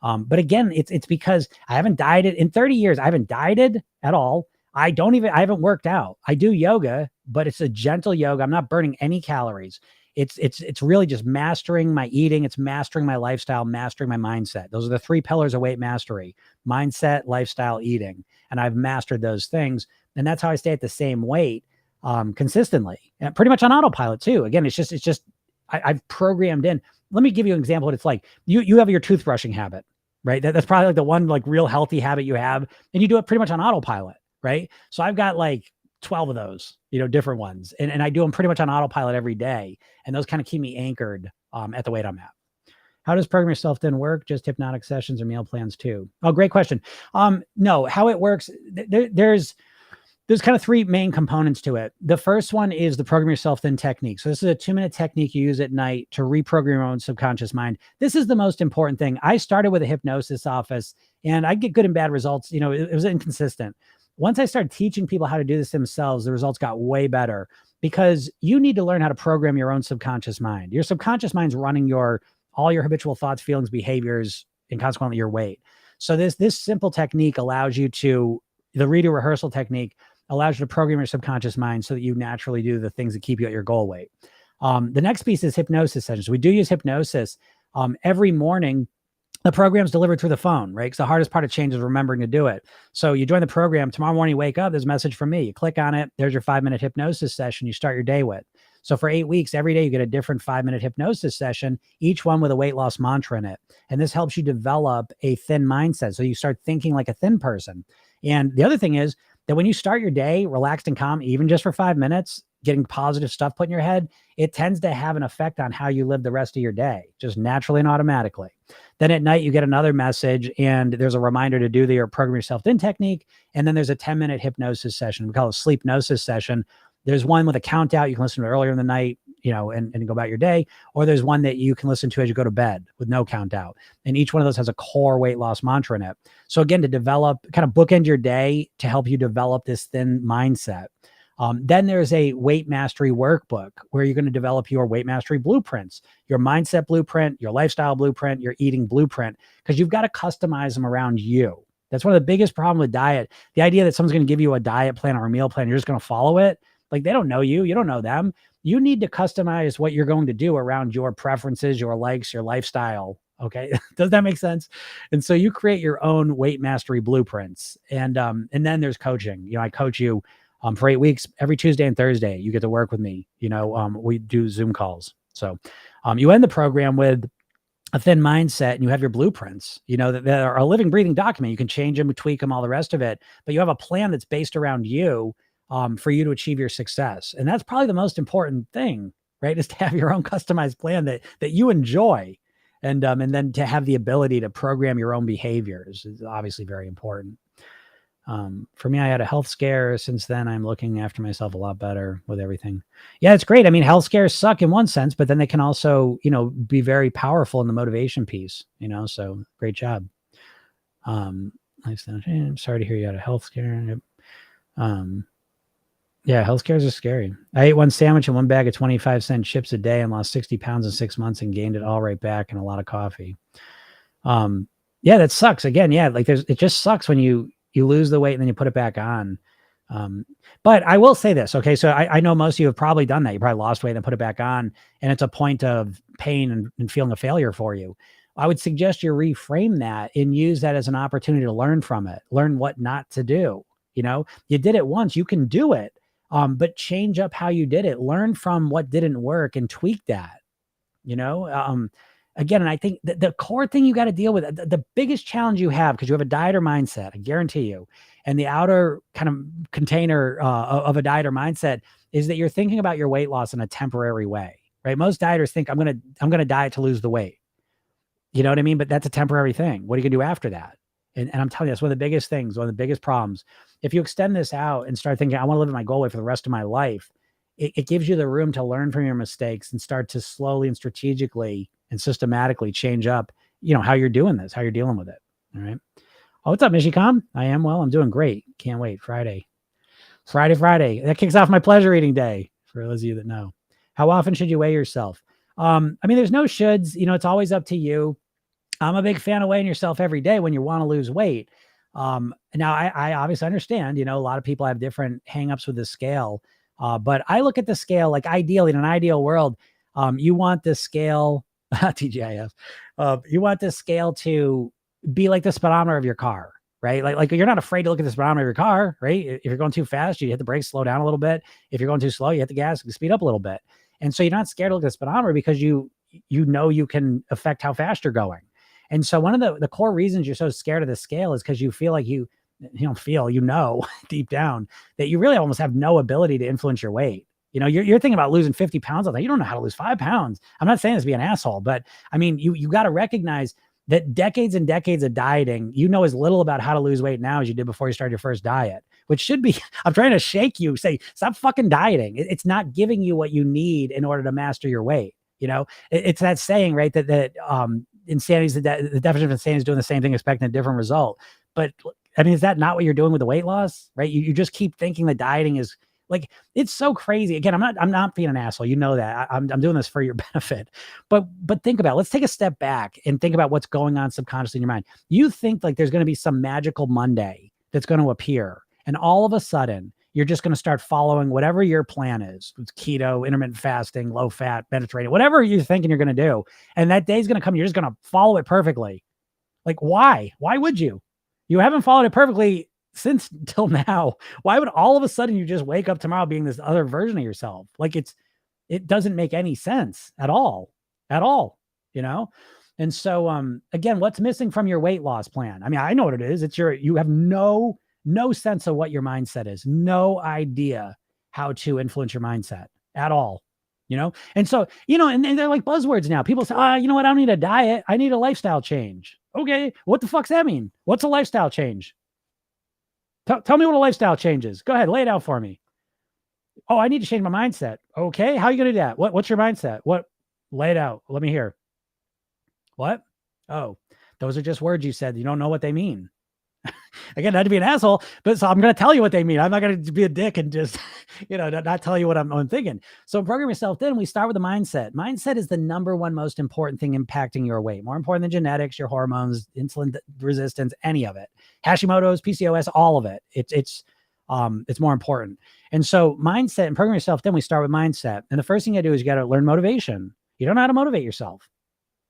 But again, it's because I haven't dieted in 30 years. I haven't dieted at all. I haven't worked out. I do yoga, but it's a gentle yoga. I'm not burning any calories. It's really just mastering my eating. It's mastering my lifestyle, mastering my mindset. Those are the 3 pillars of weight mastery: mindset, lifestyle, eating. And I've mastered those things. And that's how I stay at the same weight, consistently, and pretty much on autopilot too. Again, I've programmed in. Let me give you an example of what it's like. You have your toothbrushing habit, right? That's probably like the one like real healthy habit you have, and you do it pretty much on autopilot, right? So I've got like 12 of those, different ones. And I do them pretty much on autopilot every day. And those kind of keep me anchored at the weight I'm at. How does program yourself then work? Just hypnotic sessions or meal plans too? Oh, great question. No, how it works, there's kind of 3 main components to it. The first one is the program yourself then technique. So this is a 2-minute technique you use at night to reprogram your own subconscious mind. This is the most important thing. I started with a hypnosis office and I get good and bad results. It was inconsistent. Once I started teaching people how to do this themselves, the results got way better, because you need to learn how to program your own subconscious mind. Your subconscious mind's running all your habitual thoughts, feelings, behaviors, and consequently your weight. So this simple technique allows you to, the redo rehearsal technique allows you to program your subconscious mind so that you naturally do the things that keep you at your goal weight. The next piece is hypnosis sessions. We do use hypnosis every morning. The program's delivered through the phone, right? Because the hardest part of change is remembering to do it. So you join the program. Tomorrow morning, you wake up, there's a message from me. You click on it. There's your 5-minute hypnosis session you start your day with. So for 8 weeks, every day you get a different 5-minute hypnosis session, each one with a weight loss mantra in it. And this helps you develop a thin mindset. So you start thinking like a thin person. And the other thing is that when you start your day relaxed and calm, even just for 5 minutes, getting positive stuff put in your head, it tends to have an effect on how you live the rest of your day, just naturally and automatically. Then at night, you get another message and there's a reminder to do your program yourself in technique. And then there's a 10-minute hypnosis session. We call it a sleepnosis session. There's one with a count out. You can listen to it earlier in the night, and go about your day. Or there's one that you can listen to as you go to bed with no count out. And each one of those has a core weight loss mantra in it. So again, to develop, kind of bookend your day to help you develop this thin mindset. Then there's a weight mastery workbook where you're going to develop your weight mastery blueprints, your mindset blueprint, your lifestyle blueprint, your eating blueprint, because you've got to customize them around you. That's one of the biggest problems with diet. The idea that someone's going to give you a diet plan or a meal plan, you're just going to follow it. Like, they don't know you. You don't know them. you need to customize what you're going to do around your preferences, your likes, your lifestyle. Okay. Does that make sense? And so you create your own weight mastery blueprints. And then there's coaching. I coach you for 8 weeks, every Tuesday and Thursday. You get to work with me. We do Zoom calls. So you end the program with a thin mindset, and you have your blueprints, that are a living, breathing document. You can change them, tweak them, all the rest of it, but you have a plan that's based around you, for you to achieve your success. And that's probably the most important thing, right? Is to have your own customized plan that you enjoy. And then to have the ability to program your own behaviors is obviously very important. For me, I had a health scare. Since then, I'm looking after myself a lot better with everything. Yeah, it's great. I mean, health scares suck in one sense, but then they can also, be very powerful in the motivation piece, so great job. I'm sorry to hear you had a health scare. Yeah, health scares are scary. I ate one sandwich and one bag of 25-cent chips a day and lost 60 pounds in 6 months and gained it all right back, and a lot of coffee. Yeah, that sucks. Again, yeah, like it just sucks when you lose the weight and then you put it back on. But I will say this. Okay. So I know most of you have probably done that. You probably lost weight and put it back on, and it's a point of pain and feeling a failure for you. I would suggest you reframe that and use that as an opportunity to learn from it, learn what not to do. You did it once, you can do it. But change up how you did it, learn from what didn't work and tweak that, again. And I think the core thing you got to deal with, the biggest challenge you have, because you have a dieter mindset, I guarantee you, and the outer kind of container of a dieter mindset is that you're thinking about your weight loss in a temporary way, right? Most dieters think I'm going to diet to lose the weight. You know what I mean? But that's a temporary thing. What are you going to do after that? And I'm telling you, that's one of the biggest things, one of the biggest problems. If you extend this out and start thinking, I want to live in my goal weight for the rest of my life, it gives you the room to learn from your mistakes and start to slowly and strategically and systematically change up, how you're doing this, how you're dealing with it. All right. Oh, what's up, Mishikam? I am well. I'm doing great. Can't wait. Friday. That kicks off my pleasure eating day, for those of you that know. How often should you weigh yourself? I mean, there's no shoulds. It's always up to you. I'm a big fan of weighing yourself every day when you want to lose weight. Now I obviously understand, a lot of people have different hangups with the scale. But I look at the scale, like ideally in an ideal world, you want the scale, TGIF, you want the scale to be like the speedometer of your car, right? Like you're not afraid to look at the speedometer of your car, right? If you're going too fast, you hit the brakes, slow down a little bit. If you're going too slow, you hit the gas, speed up a little bit. And so you're not scared to look at the speedometer because you can affect how fast you're going. And so one of the core reasons you're so scared of the scale is because you feel like you don't feel, deep down that you really almost have no ability to influence your weight. You're thinking about losing 50 pounds. You don't know how to lose 5 pounds. I'm not saying this to be an asshole, but I mean, you got to recognize that decades and decades of dieting, as little about how to lose weight now as you did before you started your first diet, which should be, I'm trying to shake you, say, stop fucking dieting. It's not giving you what you need in order to master your weight. It's that saying, right? That insanity is the definition of insanity is doing the same thing, expecting a different result. But I mean, is that not what you're doing with the weight loss, right? You just keep thinking that dieting is like, it's so crazy. Again, I'm not being an asshole. That I'm doing this for your benefit, but think about it. Let's take a step back and think about what's going on subconsciously in your mind. You think like there's going to be some magical Monday that's going to appear, and all of a sudden you're just going to start following whatever your plan is. It's keto, intermittent fasting, low fat, Mediterranean, whatever you're thinking you're going to do. And that day's going to come. You're just going to follow it perfectly. Like, why? Why would you? You haven't followed it perfectly since till now. Why would all of a sudden you just wake up tomorrow being this other version of yourself? Like it doesn't make any sense at all, And so, again, what's missing from your weight loss plan? I mean, I know what it is. You have no sense of what your mindset is, no idea how to influence your mindset at all, And so, and they're like buzzwords now. People say, you know what? I don't need a diet. I need a lifestyle change. Okay. What the fuck's that mean? What's a lifestyle change? Tell me what a lifestyle change is. Go ahead. Lay it out for me. Oh, I need to change my mindset. Okay. How are you going to do that? What's your mindset? What? Lay it out. Let me hear. What? Oh, those are just words you said. You don't know what they mean. Again, not to be an asshole, but so I'm going to tell you what they mean. I'm not going to be a dick and just, not tell you what I'm thinking. So program yourself. Then we start with the mindset. Mindset is the number one most important thing impacting your weight. More important than genetics, your hormones, insulin resistance, any of it. Hashimoto's, PCOS, all of it. It's It's more important. And so mindset and program yourself, then we start with mindset. And the first thing you do is you got to learn motivation. You don't know how to motivate yourself.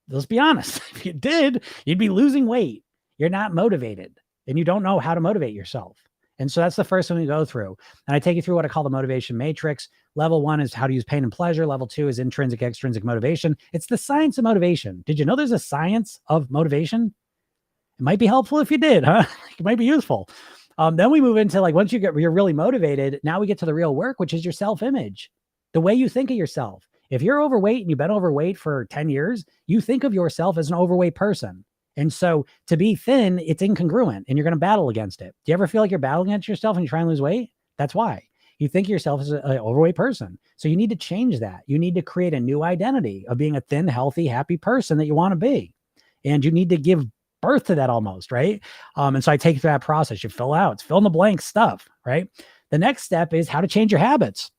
Let's be honest. If you did, you'd be losing weight. You're not motivated and you don't know how to motivate yourself. And so that's the first thing we go through. And I take you through what I call the motivation matrix. Level 1 is how to use pain and pleasure. Level 2 is intrinsic, extrinsic motivation. It's the science of motivation. Did you know there's a science of motivation? It might be helpful if you did, huh? It might be useful. Then we move into like, once you're really motivated, now we get to the real work, which is your self-image, the way you think of yourself. If you're overweight and you've been overweight for 10 years, you think of yourself as an overweight person. And so to be thin, it's incongruent and you're going to battle against it. Do you ever feel like you're battling against yourself and you try and lose weight? That's why. You think of yourself as an overweight person. So you need to change that. You need to create a new identity of being a thin, healthy, happy person that you want to be. And you need to give birth to that almost, right? And so I take you through that process. You fill in the blank stuff, right? The next step is how to change your habits.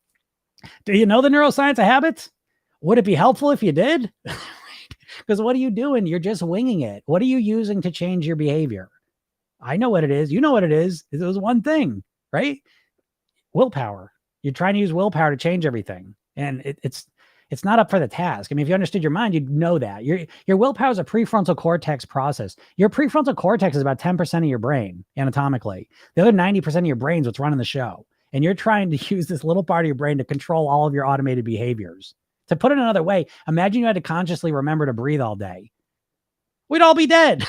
Do you know the neuroscience of habits? Would it be helpful if you did? Because what are you doing? You're just winging it. What are you using to change your behavior? I know what it is. You know what it is. It was one thing, right? Willpower. You're trying to use willpower to change everything. And it's not up for the task. I mean, if you understood your mind, you'd know that. Your willpower is a prefrontal cortex process. Your prefrontal cortex is about 10% of your brain anatomically. The other 90% of your brain is what's running the show. And you're trying to use this little part of your brain to control all of your automated behaviors. To put it another way, imagine you had to consciously remember to breathe all day. We'd all be dead.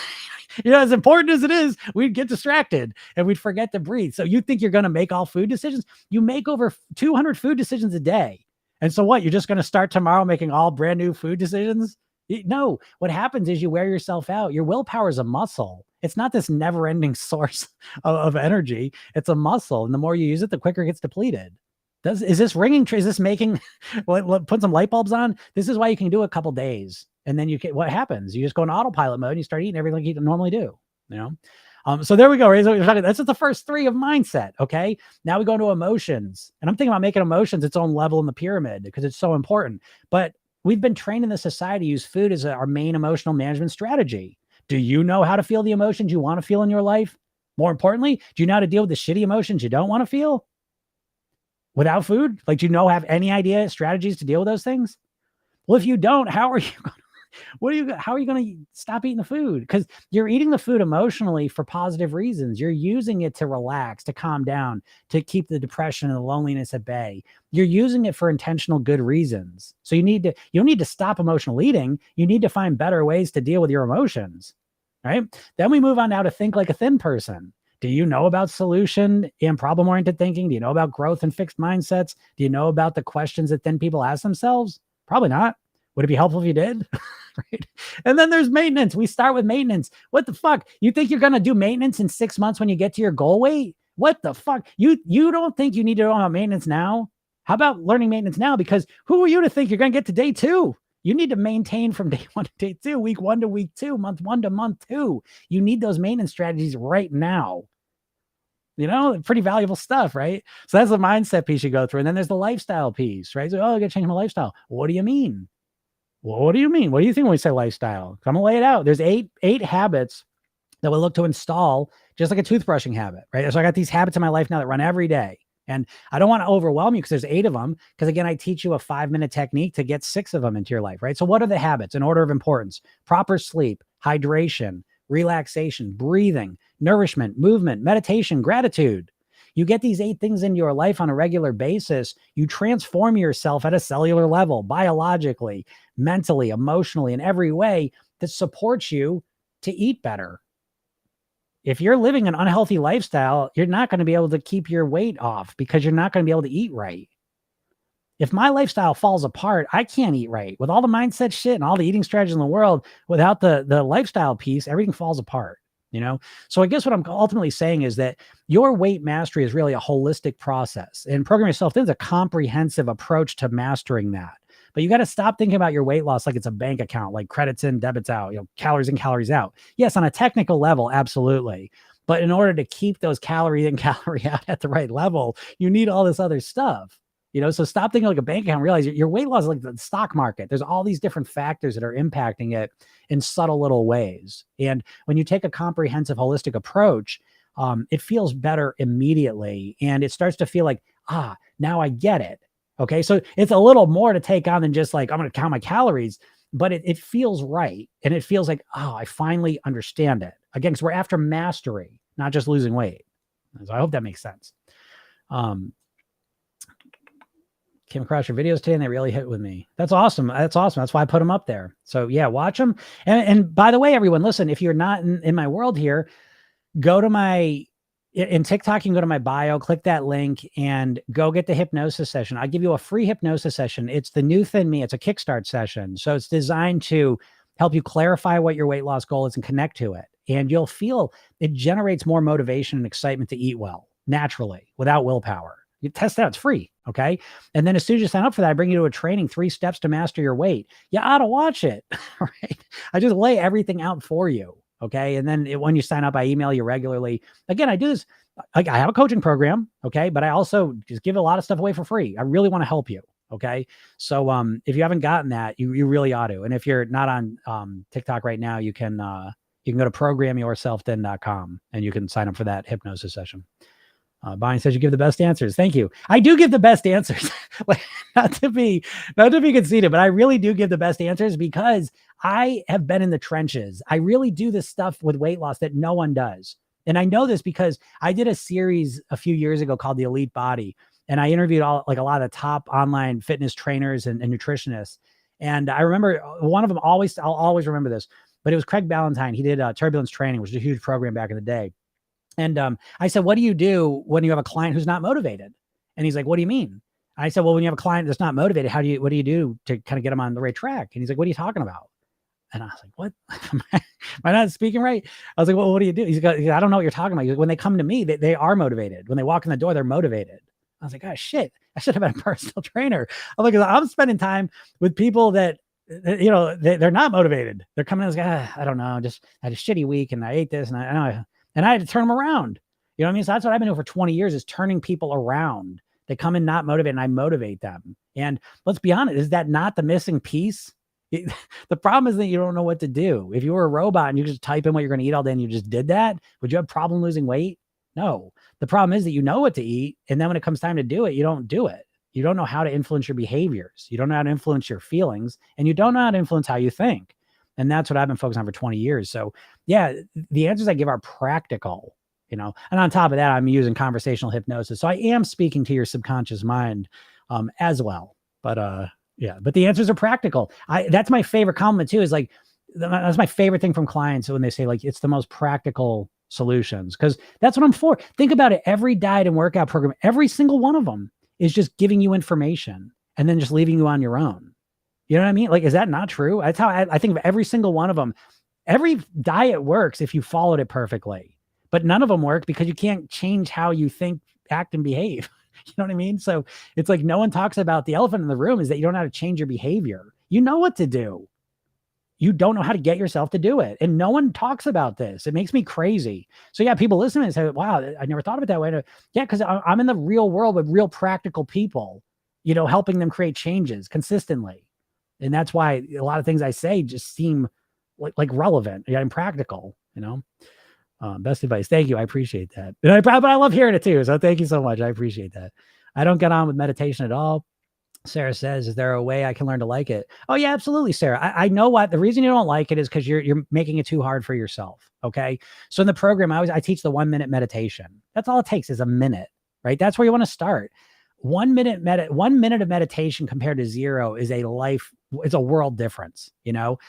As important as it is, we'd get distracted and we'd forget to breathe. So you think you're going to make all food decisions? You make over 200 food decisions a day. And so what? You're just going to start tomorrow making all brand new food decisions? No, what happens is you wear yourself out. Your willpower is a muscle. It's not this never ending source of energy. It's a muscle. And the more you use it, the quicker it gets depleted. Is this ringing? Is this making, put some light bulbs on? This is why you can do it a couple days. And then what happens? You just go in autopilot mode and you start eating everything you normally do, So there we go. Right? That's just the first 3 of mindset. Okay. Now we go into emotions, and I'm thinking about making emotions its own level in the pyramid because it's so important. But we've been trained in the society to use food as our main emotional management strategy. Do you know how to feel the emotions you want to feel in your life? More importantly, do you know how to deal with the shitty emotions you don't want to feel without food? Like, do you have any idea strategies to deal with those things? Well, if you don't, how are you going to stop eating the food? Because you're eating the food emotionally for positive reasons. You're using it to relax, to calm down, to keep the depression and the loneliness at bay. You're using it for intentional good reasons. So you don't need to stop emotional eating. You need to find better ways to deal with your emotions, right? Then we move on now to think like a thin person. Do you know about solution and problem-oriented thinking? Do you know about growth and fixed mindsets? Do you know about the questions that thin people ask themselves? Probably not. Would it be helpful if you did? Right? And then there's maintenance. We start with maintenance. What the fuck? You think you're going to do maintenance in 6 months when you get to your goal weight? What the fuck? You don't think you need to know about maintenance now? How about learning maintenance now? Because who are you to think you're going to get to day 2? You need to maintain from day 1 to day 2, week 1 to week 2, month 1 to month 2. You need those maintenance strategies right now. Pretty valuable stuff, right? So that's the mindset piece you go through. And then there's the lifestyle piece, right? So, I got to change my lifestyle. What do you mean? Well, what do you mean? What do you think when we say lifestyle? I'm gonna lay it out. There's eight habits that we look to install, just like a toothbrushing habit, right? So I got these habits in my life now that run every day. And I don't want to overwhelm you because there's 8 of them. Because again, I teach you a 5-minute technique to get 6 of them into your life, right? So what are the habits in order of importance? Proper sleep, hydration, relaxation, breathing, nourishment, movement, meditation, gratitude. You get these 8 things in your life on a regular basis. You transform yourself at a cellular level, biologically, mentally, emotionally, in every way that supports you to eat better. If you're living an unhealthy lifestyle, you're not going to be able to keep your weight off because you're not going to be able to eat right. If my lifestyle falls apart, I can't eat right. With all the mindset shit and all the eating strategies in the world, without the lifestyle piece, everything falls apart. So I guess what I'm ultimately saying is that your weight mastery is really a holistic process, and Program Yourself Thin is a comprehensive approach to mastering that. But you got to stop thinking about your weight loss like it's a bank account, like credits in, debits out, calories in, calories out. Yes, on a technical level, absolutely. But in order to keep those calorie in, calorie out at the right level, you need all this other stuff. So stop thinking like a bank account. Realize your weight loss is like the stock market. There's all these different factors that are impacting it in subtle little ways. And when you take a comprehensive, holistic approach, it feels better immediately. And it starts to feel like, now I get it. Okay. So it's a little more to take on than just like, I'm going to count my calories, but it feels right. And it feels like, I finally understand it. Again, because we're after mastery, not just losing weight. So I hope that makes sense. Came across your videos today and they really hit with me. That's awesome. That's awesome. That's why I put them up there. So yeah, watch them. And by the way, everyone, listen, if you're not in my world here, go to in TikTok, you can go to my bio, click that link and go get the hypnosis session. I'll give you a free hypnosis session. It's the new Thin Me. It's a kickstart session. So it's designed to help you clarify what your weight loss goal is and connect to it. And you'll feel it generates more motivation and excitement to eat well naturally without willpower. You test that. It's free. Okay. And then as soon as you sign up for that, I bring you to a training, 3 steps to master your weight. You ought to watch it. Right. I just lay everything out for you. Okay. And then when you sign up, I email you regularly. Again, I do this. I have a coaching program. Okay. But I also just give a lot of stuff away for free. I really want to help you. Okay. So, if you haven't gotten that, you really ought to. And if you're not on, TikTok right now, you can go to programyourselfthin.com and you can sign up for that hypnosis session. Bonnie says you give the best answers. Thank you. I do give the best answers. Like, not to be conceited, but I really do give the best answers because I have been in the trenches. I really do this stuff with weight loss that no one does. And I know this because I did a series a few years ago called The Elite Body. And I interviewed a lot of the top online fitness trainers and nutritionists. And I remember one of them I'll always remember this, but it was Craig Ballantyne. He did Turbulence Training, which was a huge program back in the day. And I said, what do you do when you have a client who's not motivated? And he's like, what do you mean? I said, well, when you have a client that's not motivated, what do you do to kind of get them on the right track? And he's like, what are you talking about? And I was like, what? Am I not speaking right? I was like, well, what do you do? He's like, I don't know what you're talking about. He's like, when they come to me, they are motivated. When they walk in the door, they're motivated. I was like, oh shit, I should have been a personal trainer. I'm like, I'm spending time with people that, you know, they're not motivated. They're coming in as, I don't know, just I had a shitty week and I ate this and I had to turn them around. You know what I mean? So that's what I've been doing for 20 years is turning people around. They come in not motivated and I motivate them. And let's be honest, is that not the missing piece? The problem is that you don't know what to do. If you were a robot and you just type in what you're going to eat all day and you just did that, would you have a problem losing weight? No. The problem is that you know what to eat. And then when it comes time to do it, you don't do it. You don't know how to influence your behaviors. You don't know how to influence your feelings and you don't know how to influence how you think. And that's what I've been focused on for 20 years. So yeah, the answers I give are practical, you know, and on top of that, I'm using conversational hypnosis. So I am speaking to your subconscious mind as well. But but the answers are practical. That's my favorite compliment too, is like, that's my favorite thing from clients when they say like, it's the most practical solutions. Cause that's what I'm for. Think about it. Every diet and workout program, every single one of them is just giving you information and then just leaving you on your own. You know what I mean? Like, is that not true? That's how I think of every single one of them. Every diet works if you followed it perfectly, but none of them work because you can't change how you think, act, and behave. You know what I mean? So it's like no one talks about the elephant in the room is that you don't know how to change your behavior. You know what to do. You don't know how to get yourself to do it. And no one talks about this. It makes me crazy. So yeah, people listen and say, wow, I never thought of it that way. Yeah, because I'm in the real world with real practical people, you know, helping them create changes consistently. And that's why a lot of things I say just seem like relevant and practical, you know. Best advice. Thank you. I appreciate that. But I love hearing it too. So thank you so much. I appreciate that. I don't get on with meditation at all. Sarah says, is there a way I can learn to like it? Oh yeah, absolutely, Sarah. I know what the reason you don't like it is because you're making it too hard for yourself. Okay. So in the program, I teach the 1 minute meditation. That's all it takes is a minute, right? That's where you want to start. 1 minute 1 minute of meditation compared to 0 is it's a world difference. You know,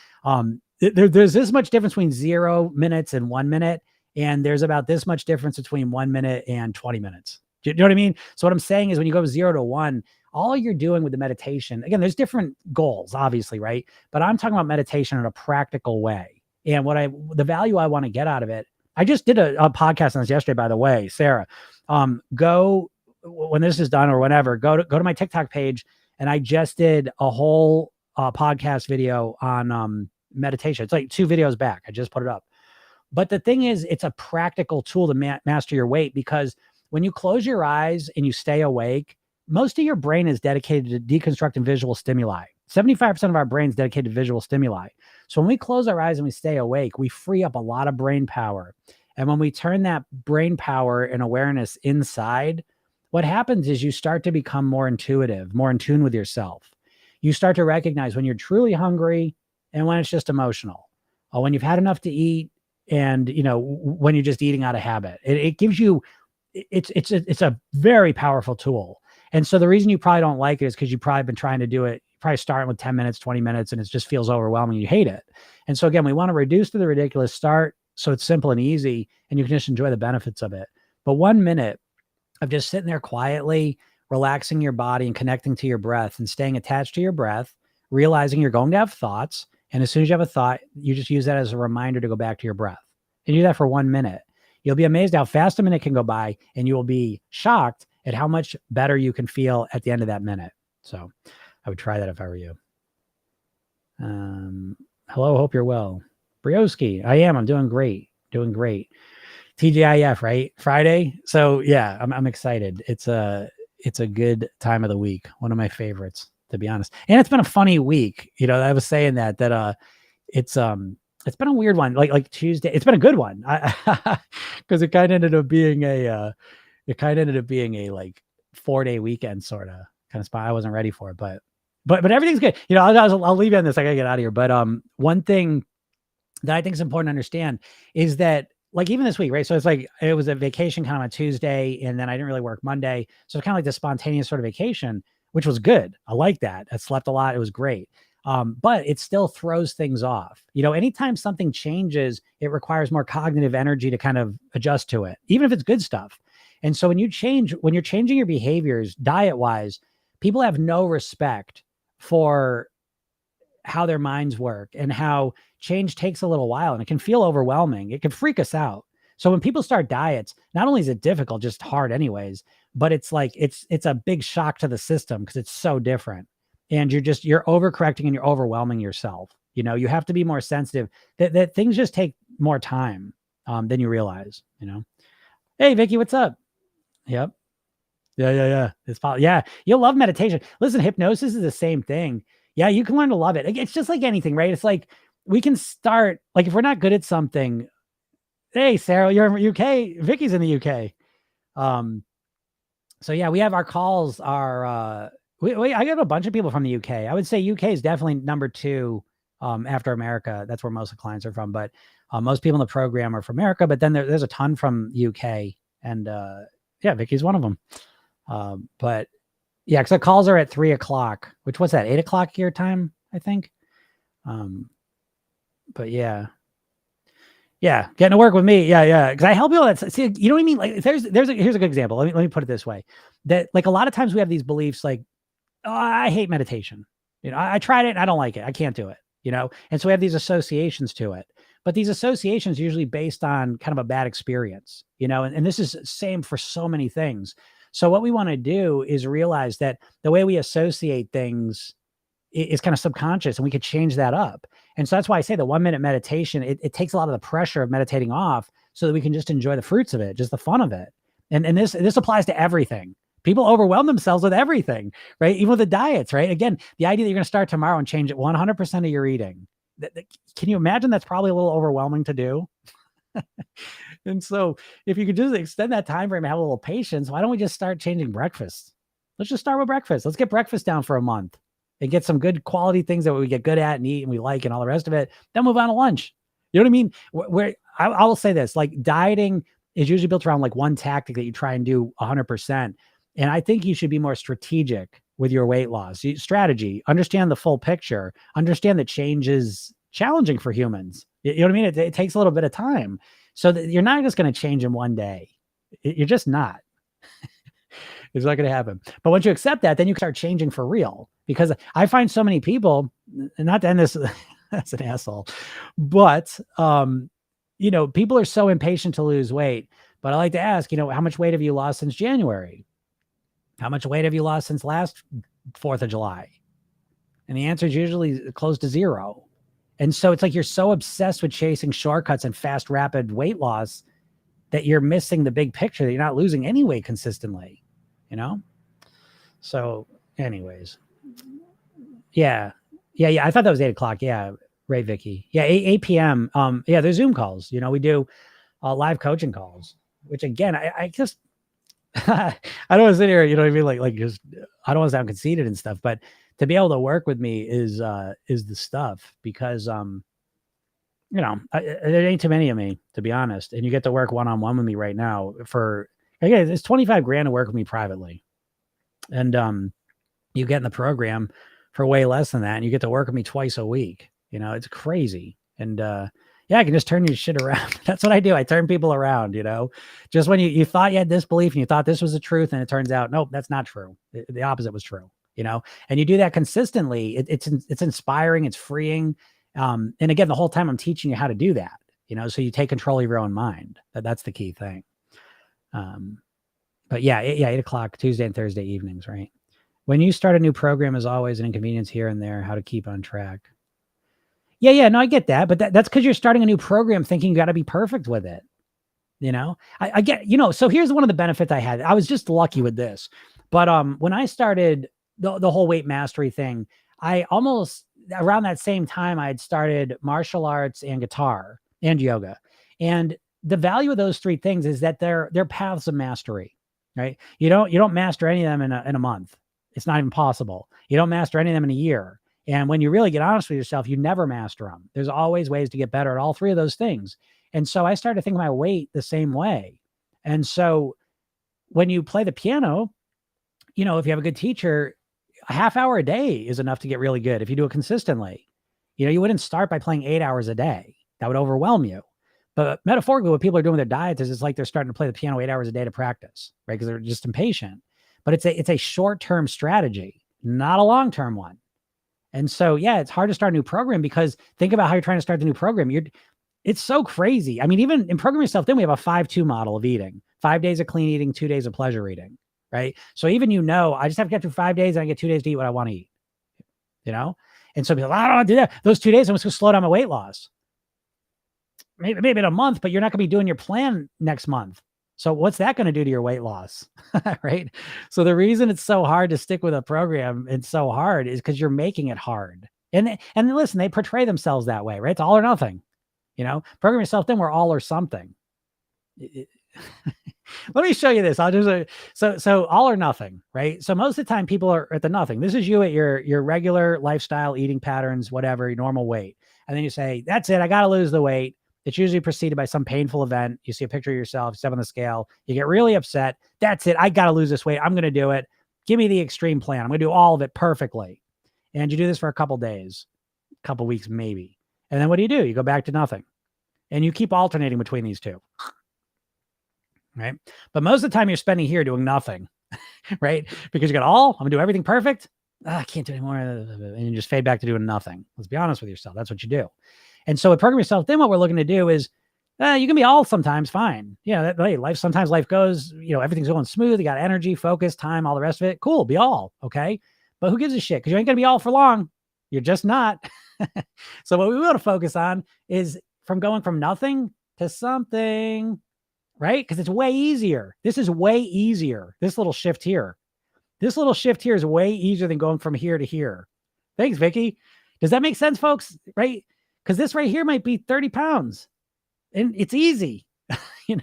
there's this much difference between 0 minutes and 1 minute. And there's about this much difference between 1 minute and 20 minutes. Do you know what I mean? So what I'm saying is when you go 0 to 1, all you're doing with the meditation, again, there's different goals, obviously, right? But I'm talking about meditation in a practical way. And the value I want to get out of it, I just did a podcast on this yesterday, by the way, Sarah. Go when this is done or whenever, go to my TikTok page. And I just did a whole podcast video on meditation. It's like 2 videos back. I just put it up. But the thing is, it's a practical tool to master your weight because when you close your eyes and you stay awake, most of your brain is dedicated to deconstructing visual stimuli. 75% of our brain is dedicated to visual stimuli. So when we close our eyes and we stay awake, we free up a lot of brain power. And when we turn that brain power and awareness inside, what happens is you start to become more intuitive, more in tune with yourself. You start to recognize when you're truly hungry and when it's just emotional, or when you've had enough to eat, and when you're just eating out of habit. It gives you, it's a very powerful tool. And so the reason you probably don't like it is because you've probably been trying to do it, probably starting with 10 minutes, 20 minutes, and it just feels overwhelming. You hate it. And so again, we want to reduce to the ridiculous, start so it's simple and easy, and you can just enjoy the benefits of it. But 1 minute of just sitting there quietly, relaxing your body and connecting to your breath and staying attached to your breath, realizing you're going to have thoughts. And as soon as you have a thought, you just use that as a reminder to go back to your breath. And you do that for 1 minute. You'll be amazed how fast a minute can go by, and you will be shocked at how much better you can feel at the end of that minute. So I would try that if I were you. Hello, hope you're well. Brioski, I am. I'm doing great. Doing great. TGIF, right? Friday. So yeah, I'm excited. It's a good time of the week. One of my favorites, to be honest. And it's been a funny week. I was saying that it's been a weird one. Like Tuesday, it's been a good one. Because it kind of ended up being a like 4-day weekend sort of kind of spot. I wasn't ready for it, but everything's good. I'll leave you on this. I gotta get out of here. But one thing that I think is important to understand is that, like, even this week, right? So it's like, it was a vacation kind of on Tuesday, and then I didn't really work Monday. So it's kind of like this spontaneous sort of vacation, which was good. I like that. I slept a lot. It was great. But it still throws things off. Anytime something changes, it requires more cognitive energy to kind of adjust to it, even if it's good stuff. And so when you're changing your behaviors diet wise, people have no respect for how their minds work and how change takes a little while, and it can feel overwhelming. It can freak us out. So when people start diets, not only is it difficult, just hard anyways, but it's like, it's a big shock to the system because it's so different. And you're overcorrecting and you're overwhelming yourself. You have to be more sensitive that things just take more time than you realize, Hey, Vicky, what's up? Yep. Yeah. It's probably, yeah. You'll love meditation. Listen, hypnosis is the same thing. Yeah. You can learn to love it. It's just like anything, right? It's like, we can start, like, if we're not good at something. Hey, Sarah, you're in UK. Vicky's in the UK. So yeah, we have our calls are, I got a bunch of people from the UK. I would say UK is definitely number 2 after America. That's where most of the clients are from. But most people in the program are from America. But then there's a ton from UK, and yeah, Vicky's one of them. But yeah, because the calls are at 3:00, which what's that, 8:00 your time, I think. But yeah, getting to work with me. Yeah. Because I help people. See, you know what I mean? Like, here's a good example. Let me put it this way: that, like, a lot of times we have these beliefs like, oh, I hate meditation. I tried it and I don't like it. I can't do it. And so we have these associations to it. But these associations are usually based on kind of a bad experience, and this is same for so many things. So what we want to do is realize that the way we associate things is kind of subconscious, and we could change that up. And so that's why I say the 1 minute meditation, it takes a lot of the pressure of meditating off so that we can just enjoy the fruits of it, just the fun of it. And this applies to everything. People overwhelm themselves with everything, right? Even with the diets, right? Again, the idea that you're going to start tomorrow and change it 100% of your eating. Can you imagine? That's probably a little overwhelming to do. And so if you could just extend that time frame and have a little patience, why don't we just start changing breakfast? Let's just start with breakfast. Let's get breakfast down for a month and get some good quality things that we get good at and eat and we like and all the rest of it. Then move on to lunch. You know what I mean? I will say this, like, dieting is usually built around like one tactic that you try and do 100%. And I think you should be more strategic with your weight loss strategy. Understand the full picture. Understand that change is challenging for humans. You know what I mean? It takes a little bit of time. So that you're not just going to change in one day. You're just not. It's not going to happen. But once you accept that, then you can start changing for real. Because I find so many people, and not to end this as an asshole, but people are so impatient to lose weight. But I like to ask, how much weight have you lost since January? How much weight have you lost since last 4th of July? And the answer is usually close to 0. And so it's like you're so obsessed with chasing shortcuts and fast, rapid weight loss that you're missing the big picture, that you're not losing any weight consistently, So anyways, yeah. I thought that was 8:00. Yeah. Ray, Vicky. Yeah. 8 p.m. Yeah. There's Zoom calls, we do. live coaching calls, which again, I just, I don't want to sit here, you know what I mean? Like just, I don't want to sound conceited and stuff, but to be able to work with me is the stuff because, there ain't too many of me, to be honest. And you get to work one-on-one with me right now for, again, it's 25 grand to work with me privately. And, you get in the program for way less than that. And you get to work with me twice a week. It's crazy. And, yeah, I can just turn your shit around. That's what I do. I turn people around, just when you thought you had this belief and you thought this was the truth. And it turns out, nope, that's not true. The opposite was true, and you do that consistently. It's inspiring. It's freeing. And again, the whole time I'm teaching you how to do that, so you take control of your own mind. That's the key thing. But yeah, 8:00 Tuesday and Thursday evenings, right? When you start a new program, is always an inconvenience here and there, how to keep on track. Yeah, no, I get that, but that's because you're starting a new program thinking you got to be perfect with it. I get, so here's one of the benefits I had. I was just lucky with this, but when I started the whole weight mastery thing, I almost around that same time I had started martial arts and guitar and yoga. And the value of those three things is that they're paths of mastery, right? You don't master any of them in a month. It's not even possible. You don't master any of them in a year. And when you really get honest with yourself, you never master them. There's always ways to get better at all three of those things. And so I started thinking my weight the same way. And so when you play the piano, if you have a good teacher, a half hour a day is enough to get really good. If you do it consistently, you wouldn't start by playing 8 hours a day. That would overwhelm you. But metaphorically, what people are doing with their diets is it's like they're starting to play the piano 8 hours a day to practice, right? Because they're just impatient. But it's a short-term strategy, not a long-term one. And so, yeah, it's hard to start a new program because think about how you're trying to start the new program. It's so crazy. I mean, even in Program Yourself, then we have a 5-2 model of eating. 5 days of clean eating, 2 days of pleasure eating, right? So even, I just have to get through 5 days and I get 2 days to eat what I want to eat, And so people, I don't want to do that. Those 2 days, I'm just going to slow down my weight loss. Maybe in a month, but you're not going to be doing your plan next month. So what's that going to do to your weight loss, right? So the reason it's so hard to stick with a program, it's so hard, is because you're making it hard. And listen, they portray themselves that way, right? It's all or nothing. Program Yourself, then we're all or something. Let me show you this. I'll just so all or nothing, right? So most of the time people are at the nothing. This is you at your regular lifestyle, eating patterns, whatever, your normal weight. And then you say, that's it, I got to lose the weight. It's usually preceded by some painful event. You see a picture of yourself, you step on the scale, you get really upset. That's it. I got to lose this weight. I'm going to do it. Give me the extreme plan. I'm going to do all of it perfectly. And you do this for a couple days, a couple weeks, maybe. And then what do? You go back to nothing. And you keep alternating between these two. Right. But most of the time you're spending here doing nothing. Right. Because you got I'm going to do everything perfect. I can't do anymore. And you just fade back to doing nothing. Let's be honest with yourself. That's what you do. And so with Program Yourself, then what we're looking to do is, you can be all sometimes, fine. Sometimes life goes, everything's going smooth. You got energy, focus, time, all the rest of it. Cool, be all, okay? But who gives a shit? Because you ain't going to be all for long. You're just not. So what we want to focus on is from going from nothing to something, right? Because it's way easier. This is way easier. This little shift here is way easier than going from here to here. Thanks, Vicky. Does that make sense, folks? Right? Because this right here might be 30 pounds and it's easy,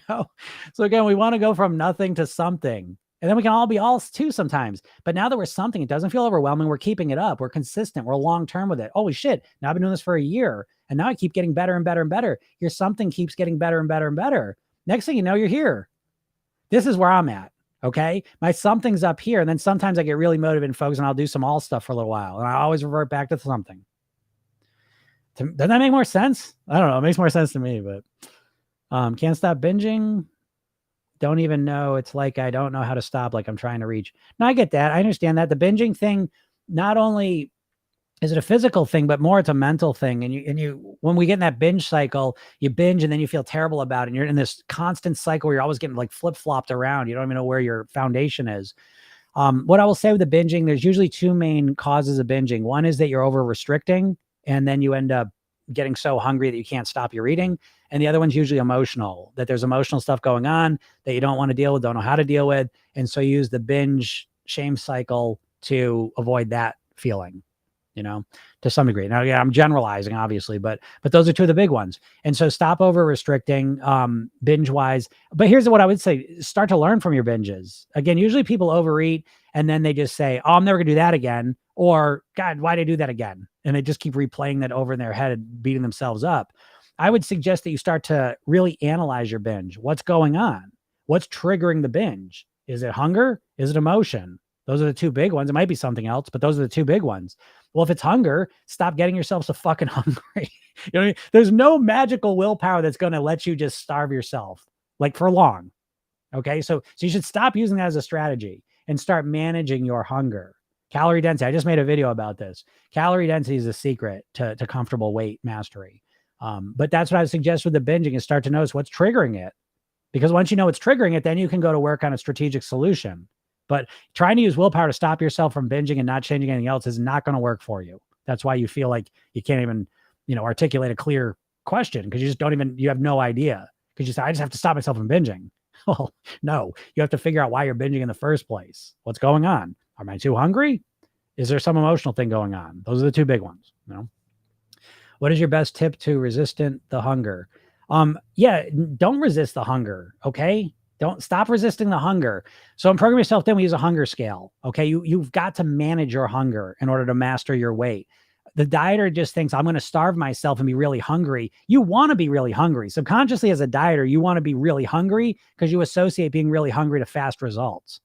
So again, we want to go from nothing to something, and then we can all be all too sometimes. But now that we're something, it doesn't feel overwhelming. We're keeping it up. We're consistent. We're long-term with it. Holy shit. Now I've been doing this for a year and now I keep getting better and better and better. Your something keeps getting better and better and better. Next thing you know, you're here. This is where I'm at. Okay. My something's up here. And then sometimes I get really motivated and focused and I'll do some all stuff for a little while. And I always revert back to something. Doesn't that make more sense? I don't know. It makes more sense to me, but can't stop binging. Don't even know. It's like I don't know how to stop, like I'm trying to reach. No, I get that. I understand that. The binging thing, not only is it a physical thing, but more it's a mental thing. And you when we get in that binge cycle, you binge and then you feel terrible about it. And you're in this constant cycle where you're always getting like flip-flopped around. You don't even know where your foundation is. What I will say with the binging, there's usually two main causes of binging. One is that you're over restricting, and then you end up getting so hungry that you can't stop your eating. And the other one's usually emotional, that there's emotional stuff going on that you don't want to deal with, don't know how to deal with. And so you use the binge shame cycle to avoid that feeling. you know, to some degree. Now, yeah, I'm generalizing, obviously, but those are two of the big ones. And so stop over restricting, binge wise. But here's what I would say: start to learn from your binges. Again, usually people overeat and then they just say, "Oh, I'm never gonna do that again," or "God, why did I do that again?" And they just keep replaying that over in their head and beating themselves up. I would suggest that you start to really analyze your binge. What's going on? What's triggering the binge? Is it hunger? Is it emotion? Those are the two big ones. It might be something else, but those are the two big ones. Well, if it's hunger, stop getting yourself so fucking hungry. You know what I mean? There's no magical willpower that's going to let you just starve yourself like for long. Okay. So you should stop using that as a strategy and start managing your hunger. Calorie density. I just made a video about this. Calorie density is the secret to comfortable weight mastery. But that's what I would suggest with the binging is start to notice what's triggering it. Because once you know what's triggering it, then you can go to work on a strategic solution. But trying to use willpower to stop yourself from binging and not changing anything else is not going to work for you. That's why you feel like you can't even, articulate a clear question because you just don't even, you have no idea. Because you say, I just have to stop myself from binging. Well, no, you have to figure out why you're binging in the first place. What's going on? Am I too hungry? Is there some emotional thing going on? Those are the two big ones. What is your best tip to resistant the hunger? Yeah, don't resist the hunger. Okay. Don't stop resisting the hunger. So in Program Yourself Thin, we use a hunger scale. Okay. You've got to manage your hunger in order to master your weight. The dieter just thinks I'm going to starve myself and be really hungry. You want to be really hungry. Subconsciously as a dieter, you want to be really hungry because you associate being really hungry to fast results.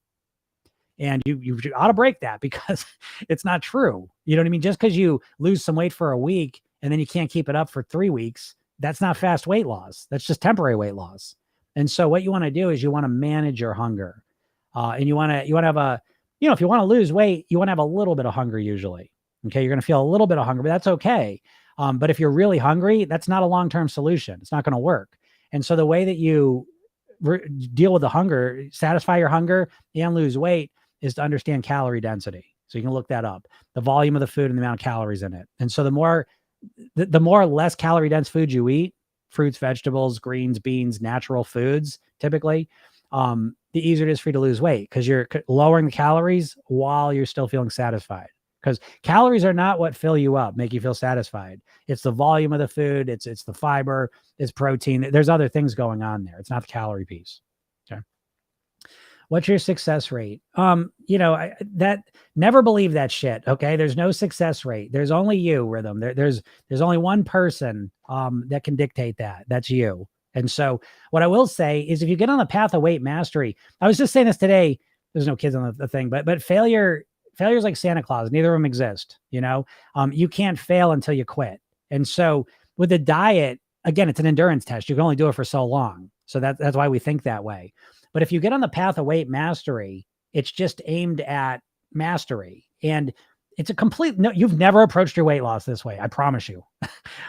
And you ought to break that because it's not true. You know what I mean? Just because you lose some weight for a week and then you can't keep it up for 3 weeks, that's not fast weight loss. That's just temporary weight loss. And so what you want to do is you want to manage your hunger. And you want to have a, if you want to lose weight, you want to have a little bit of hunger usually. Okay. You're going to feel a little bit of hunger, but that's okay. But if you're really hungry, that's not a long-term solution. It's not going to work. And so the way that you deal with the hunger, satisfy your hunger and lose weight is to understand calorie density. So you can look that up, the volume of the food and the amount of calories in it. And so the more less calorie dense food you eat, fruits, vegetables, greens, beans, natural foods, typically, the easier it is for you to lose weight because you're lowering the calories while you're still feeling satisfied. Because calories are not what fill you up, make you feel satisfied. It's the volume of the food. It's the fiber, it's protein. There's other things going on there. It's not the calorie piece. Okay. What's your success rate? That never believe that shit. Okay. There's no success rate. There's only you, Rhythm. There's only one person that can dictate that. That's you. And so what I will say is if you get on the path of weight mastery, I was just saying this today, there's no kids on the thing, but failure is like Santa Claus. Neither of them exist. You can't fail until you quit. And so with the diet, again, it's an endurance test. You can only do it for so long. So that's why we think that way. But if you get on the path of weight mastery, it's just aimed at mastery. And it's you've never approached your weight loss this way. I promise you.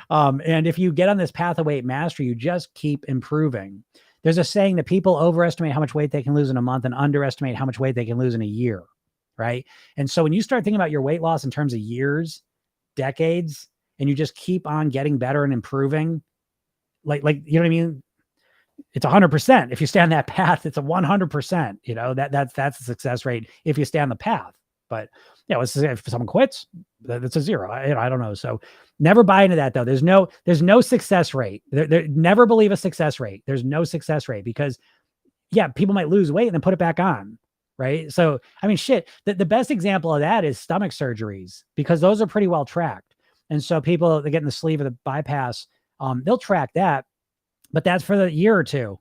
And if you get on this path of weight mastery, you just keep improving. There's a saying that people overestimate how much weight they can lose in a month and underestimate how much weight they can lose in a year. Right. And so when you start thinking about your weight loss in terms of years, decades, and you just keep on getting better and improving, like, you know what I mean? It's 100%. If you stay on that path, it's a 100%, that's the success rate if you stay on the path. But if someone quits, that's a zero. I don't know. So never buy into that though. There's no success rate. Never believe a success rate. There's no success rate because people might lose weight and then put it back on. Right. So, I mean, shit, the best example of that is stomach surgeries because those are pretty well tracked. And so people that get in the sleeve of the bypass, they'll track that, but that's for the year or two,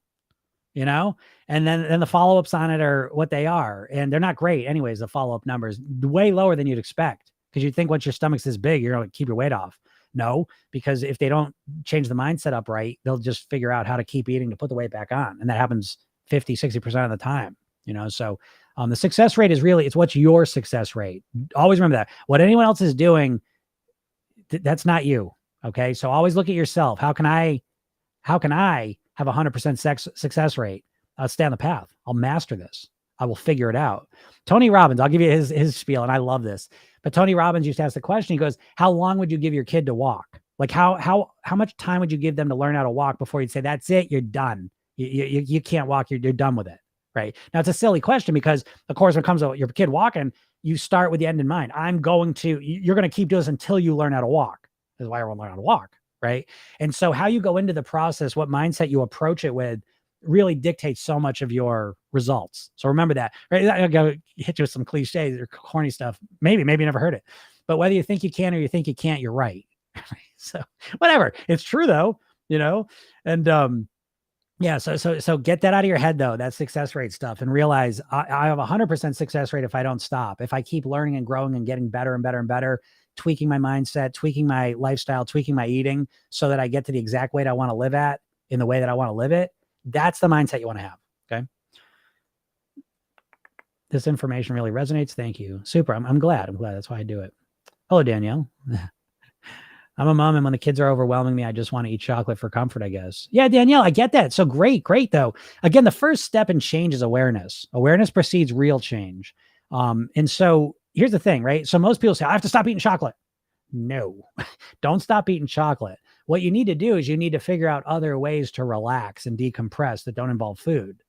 and then the follow-ups on it are what they are. And they're not great. Anyways, the follow-up numbers way lower than you'd expect because you'd think once your stomach's this big, you're going to keep your weight off. No, because if they don't change the mindset up right, they'll just figure out how to keep eating to put the weight back on. And that happens 50-60% of the time, so the success rate is really, it's what's your success rate. Always remember that. What anyone else is doing, that's not you. Okay. So always look at yourself. How can I have 100% success rate? I'll stay on the path. I'll master this. I will figure it out. Tony Robbins, I'll give you his spiel. And I love this, but Tony Robbins used to ask the question. He goes, how long would you give your kid to walk? Like how much time would you give them to learn how to walk before you'd say, that's it, you're done. You can't walk. You're done with it. Right. Now it's a silly question because of course, when it comes to your kid walking, you start with the end in mind. You're going to keep doing this until you learn how to walk. That's why everyone learn how to walk. Right. And so how you go into the process, what mindset you approach it with really dictates so much of your results. So remember that, right? I'm going to hit you with some cliches or corny stuff. Maybe you never heard it, but whether you think you can or you think you can't, you're right. So whatever, it's true though, and yeah. So get that out of your head though, that success rate stuff, and realize I have 100% success rate if I don't stop. If I keep learning and growing and getting better and better and better, tweaking my mindset, tweaking my lifestyle, tweaking my eating so that I get to the exact weight I want to live at in the way that I want to live it. That's the mindset you want to have. Okay. This information really resonates. Thank you. Super. I'm glad. That's why I do it. Hello, Danielle. I'm a mom, and when the kids are overwhelming me, I just want to eat chocolate for comfort, I guess. Yeah, Danielle, I get that. So great though. Again, the first step in change is awareness. Awareness precedes real change. And so here's the thing, right? So most people say, I have to stop eating chocolate. No, don't stop eating chocolate. What you need to do is you need to figure out other ways to relax and decompress that don't involve food.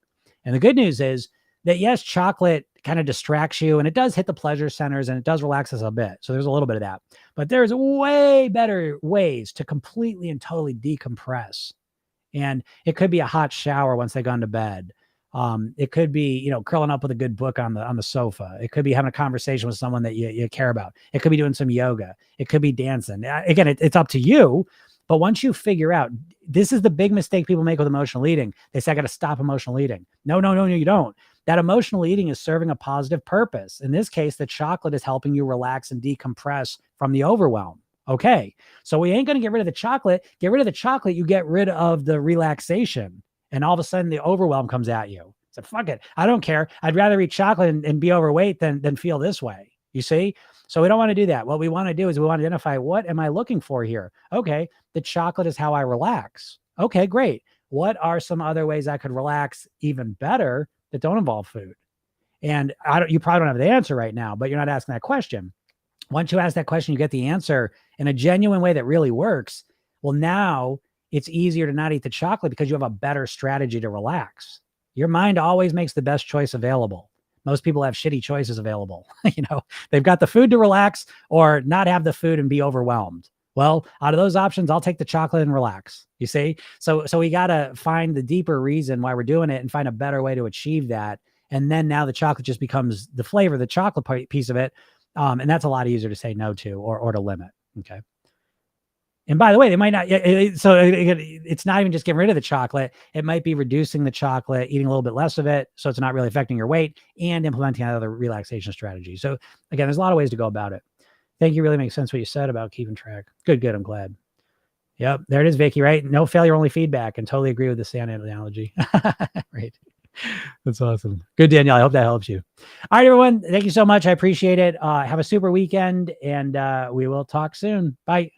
And the good news is that yes, chocolate kind of distracts you and it does hit the pleasure centers and it does relax us a bit. So there's a little bit of that, but there's way better ways to completely and totally decompress. And it could be a hot shower once they've gone to bed. It could be, curling up with a good book on the sofa. It could be having a conversation with someone that you care about. It could be doing some yoga. It could be dancing. Again, it's up to you. But once you figure out, this is the big mistake people make with emotional eating. They say, I got to stop emotional eating. No, you don't. That emotional eating is serving a positive purpose. In this case, the chocolate is helping you relax and decompress from the overwhelm. Okay. So we ain't going to get rid of the chocolate. Get rid of the chocolate. You get rid of the relaxation. And all of a sudden the overwhelm comes at you. So fuck it. I don't care. I'd rather eat chocolate and be overweight than feel this way. You see? So we don't want to do that. What we want to do is we want to identify, what am I looking for here? Okay. The chocolate is how I relax. Okay, great. What are some other ways I could relax even better that don't involve food? And you probably don't have the answer right now, but you're not asking that question. Once you ask that question, you get the answer in a genuine way that really works. Well, now it's easier to not eat the chocolate because you have a better strategy to relax. Your mind always makes the best choice available. Most people have shitty choices available. They've got the food to relax or not have the food and be overwhelmed. Well, out of those options, I'll take the chocolate and relax. You see? So we got to find the deeper reason why we're doing it and find a better way to achieve that. And then now the chocolate just becomes the flavor, the chocolate piece of it. And that's a lot easier to say no to or to limit. Okay. And by the way, they might not. It's not even just getting rid of the chocolate. It might be reducing the chocolate, eating a little bit less of it, so it's not really affecting your weight, and implementing other relaxation strategies. So again, there's a lot of ways to go about it. Thank you. Really makes sense what you said about keeping track. Good. I'm glad. Yep. There it is, Vicky, right? No failure, only feedback. And totally agree with the sand analogy. Right. That's awesome. Good, Danielle. I hope that helps you. All right, everyone. Thank you so much. I appreciate it. Have a super weekend, and we will talk soon. Bye.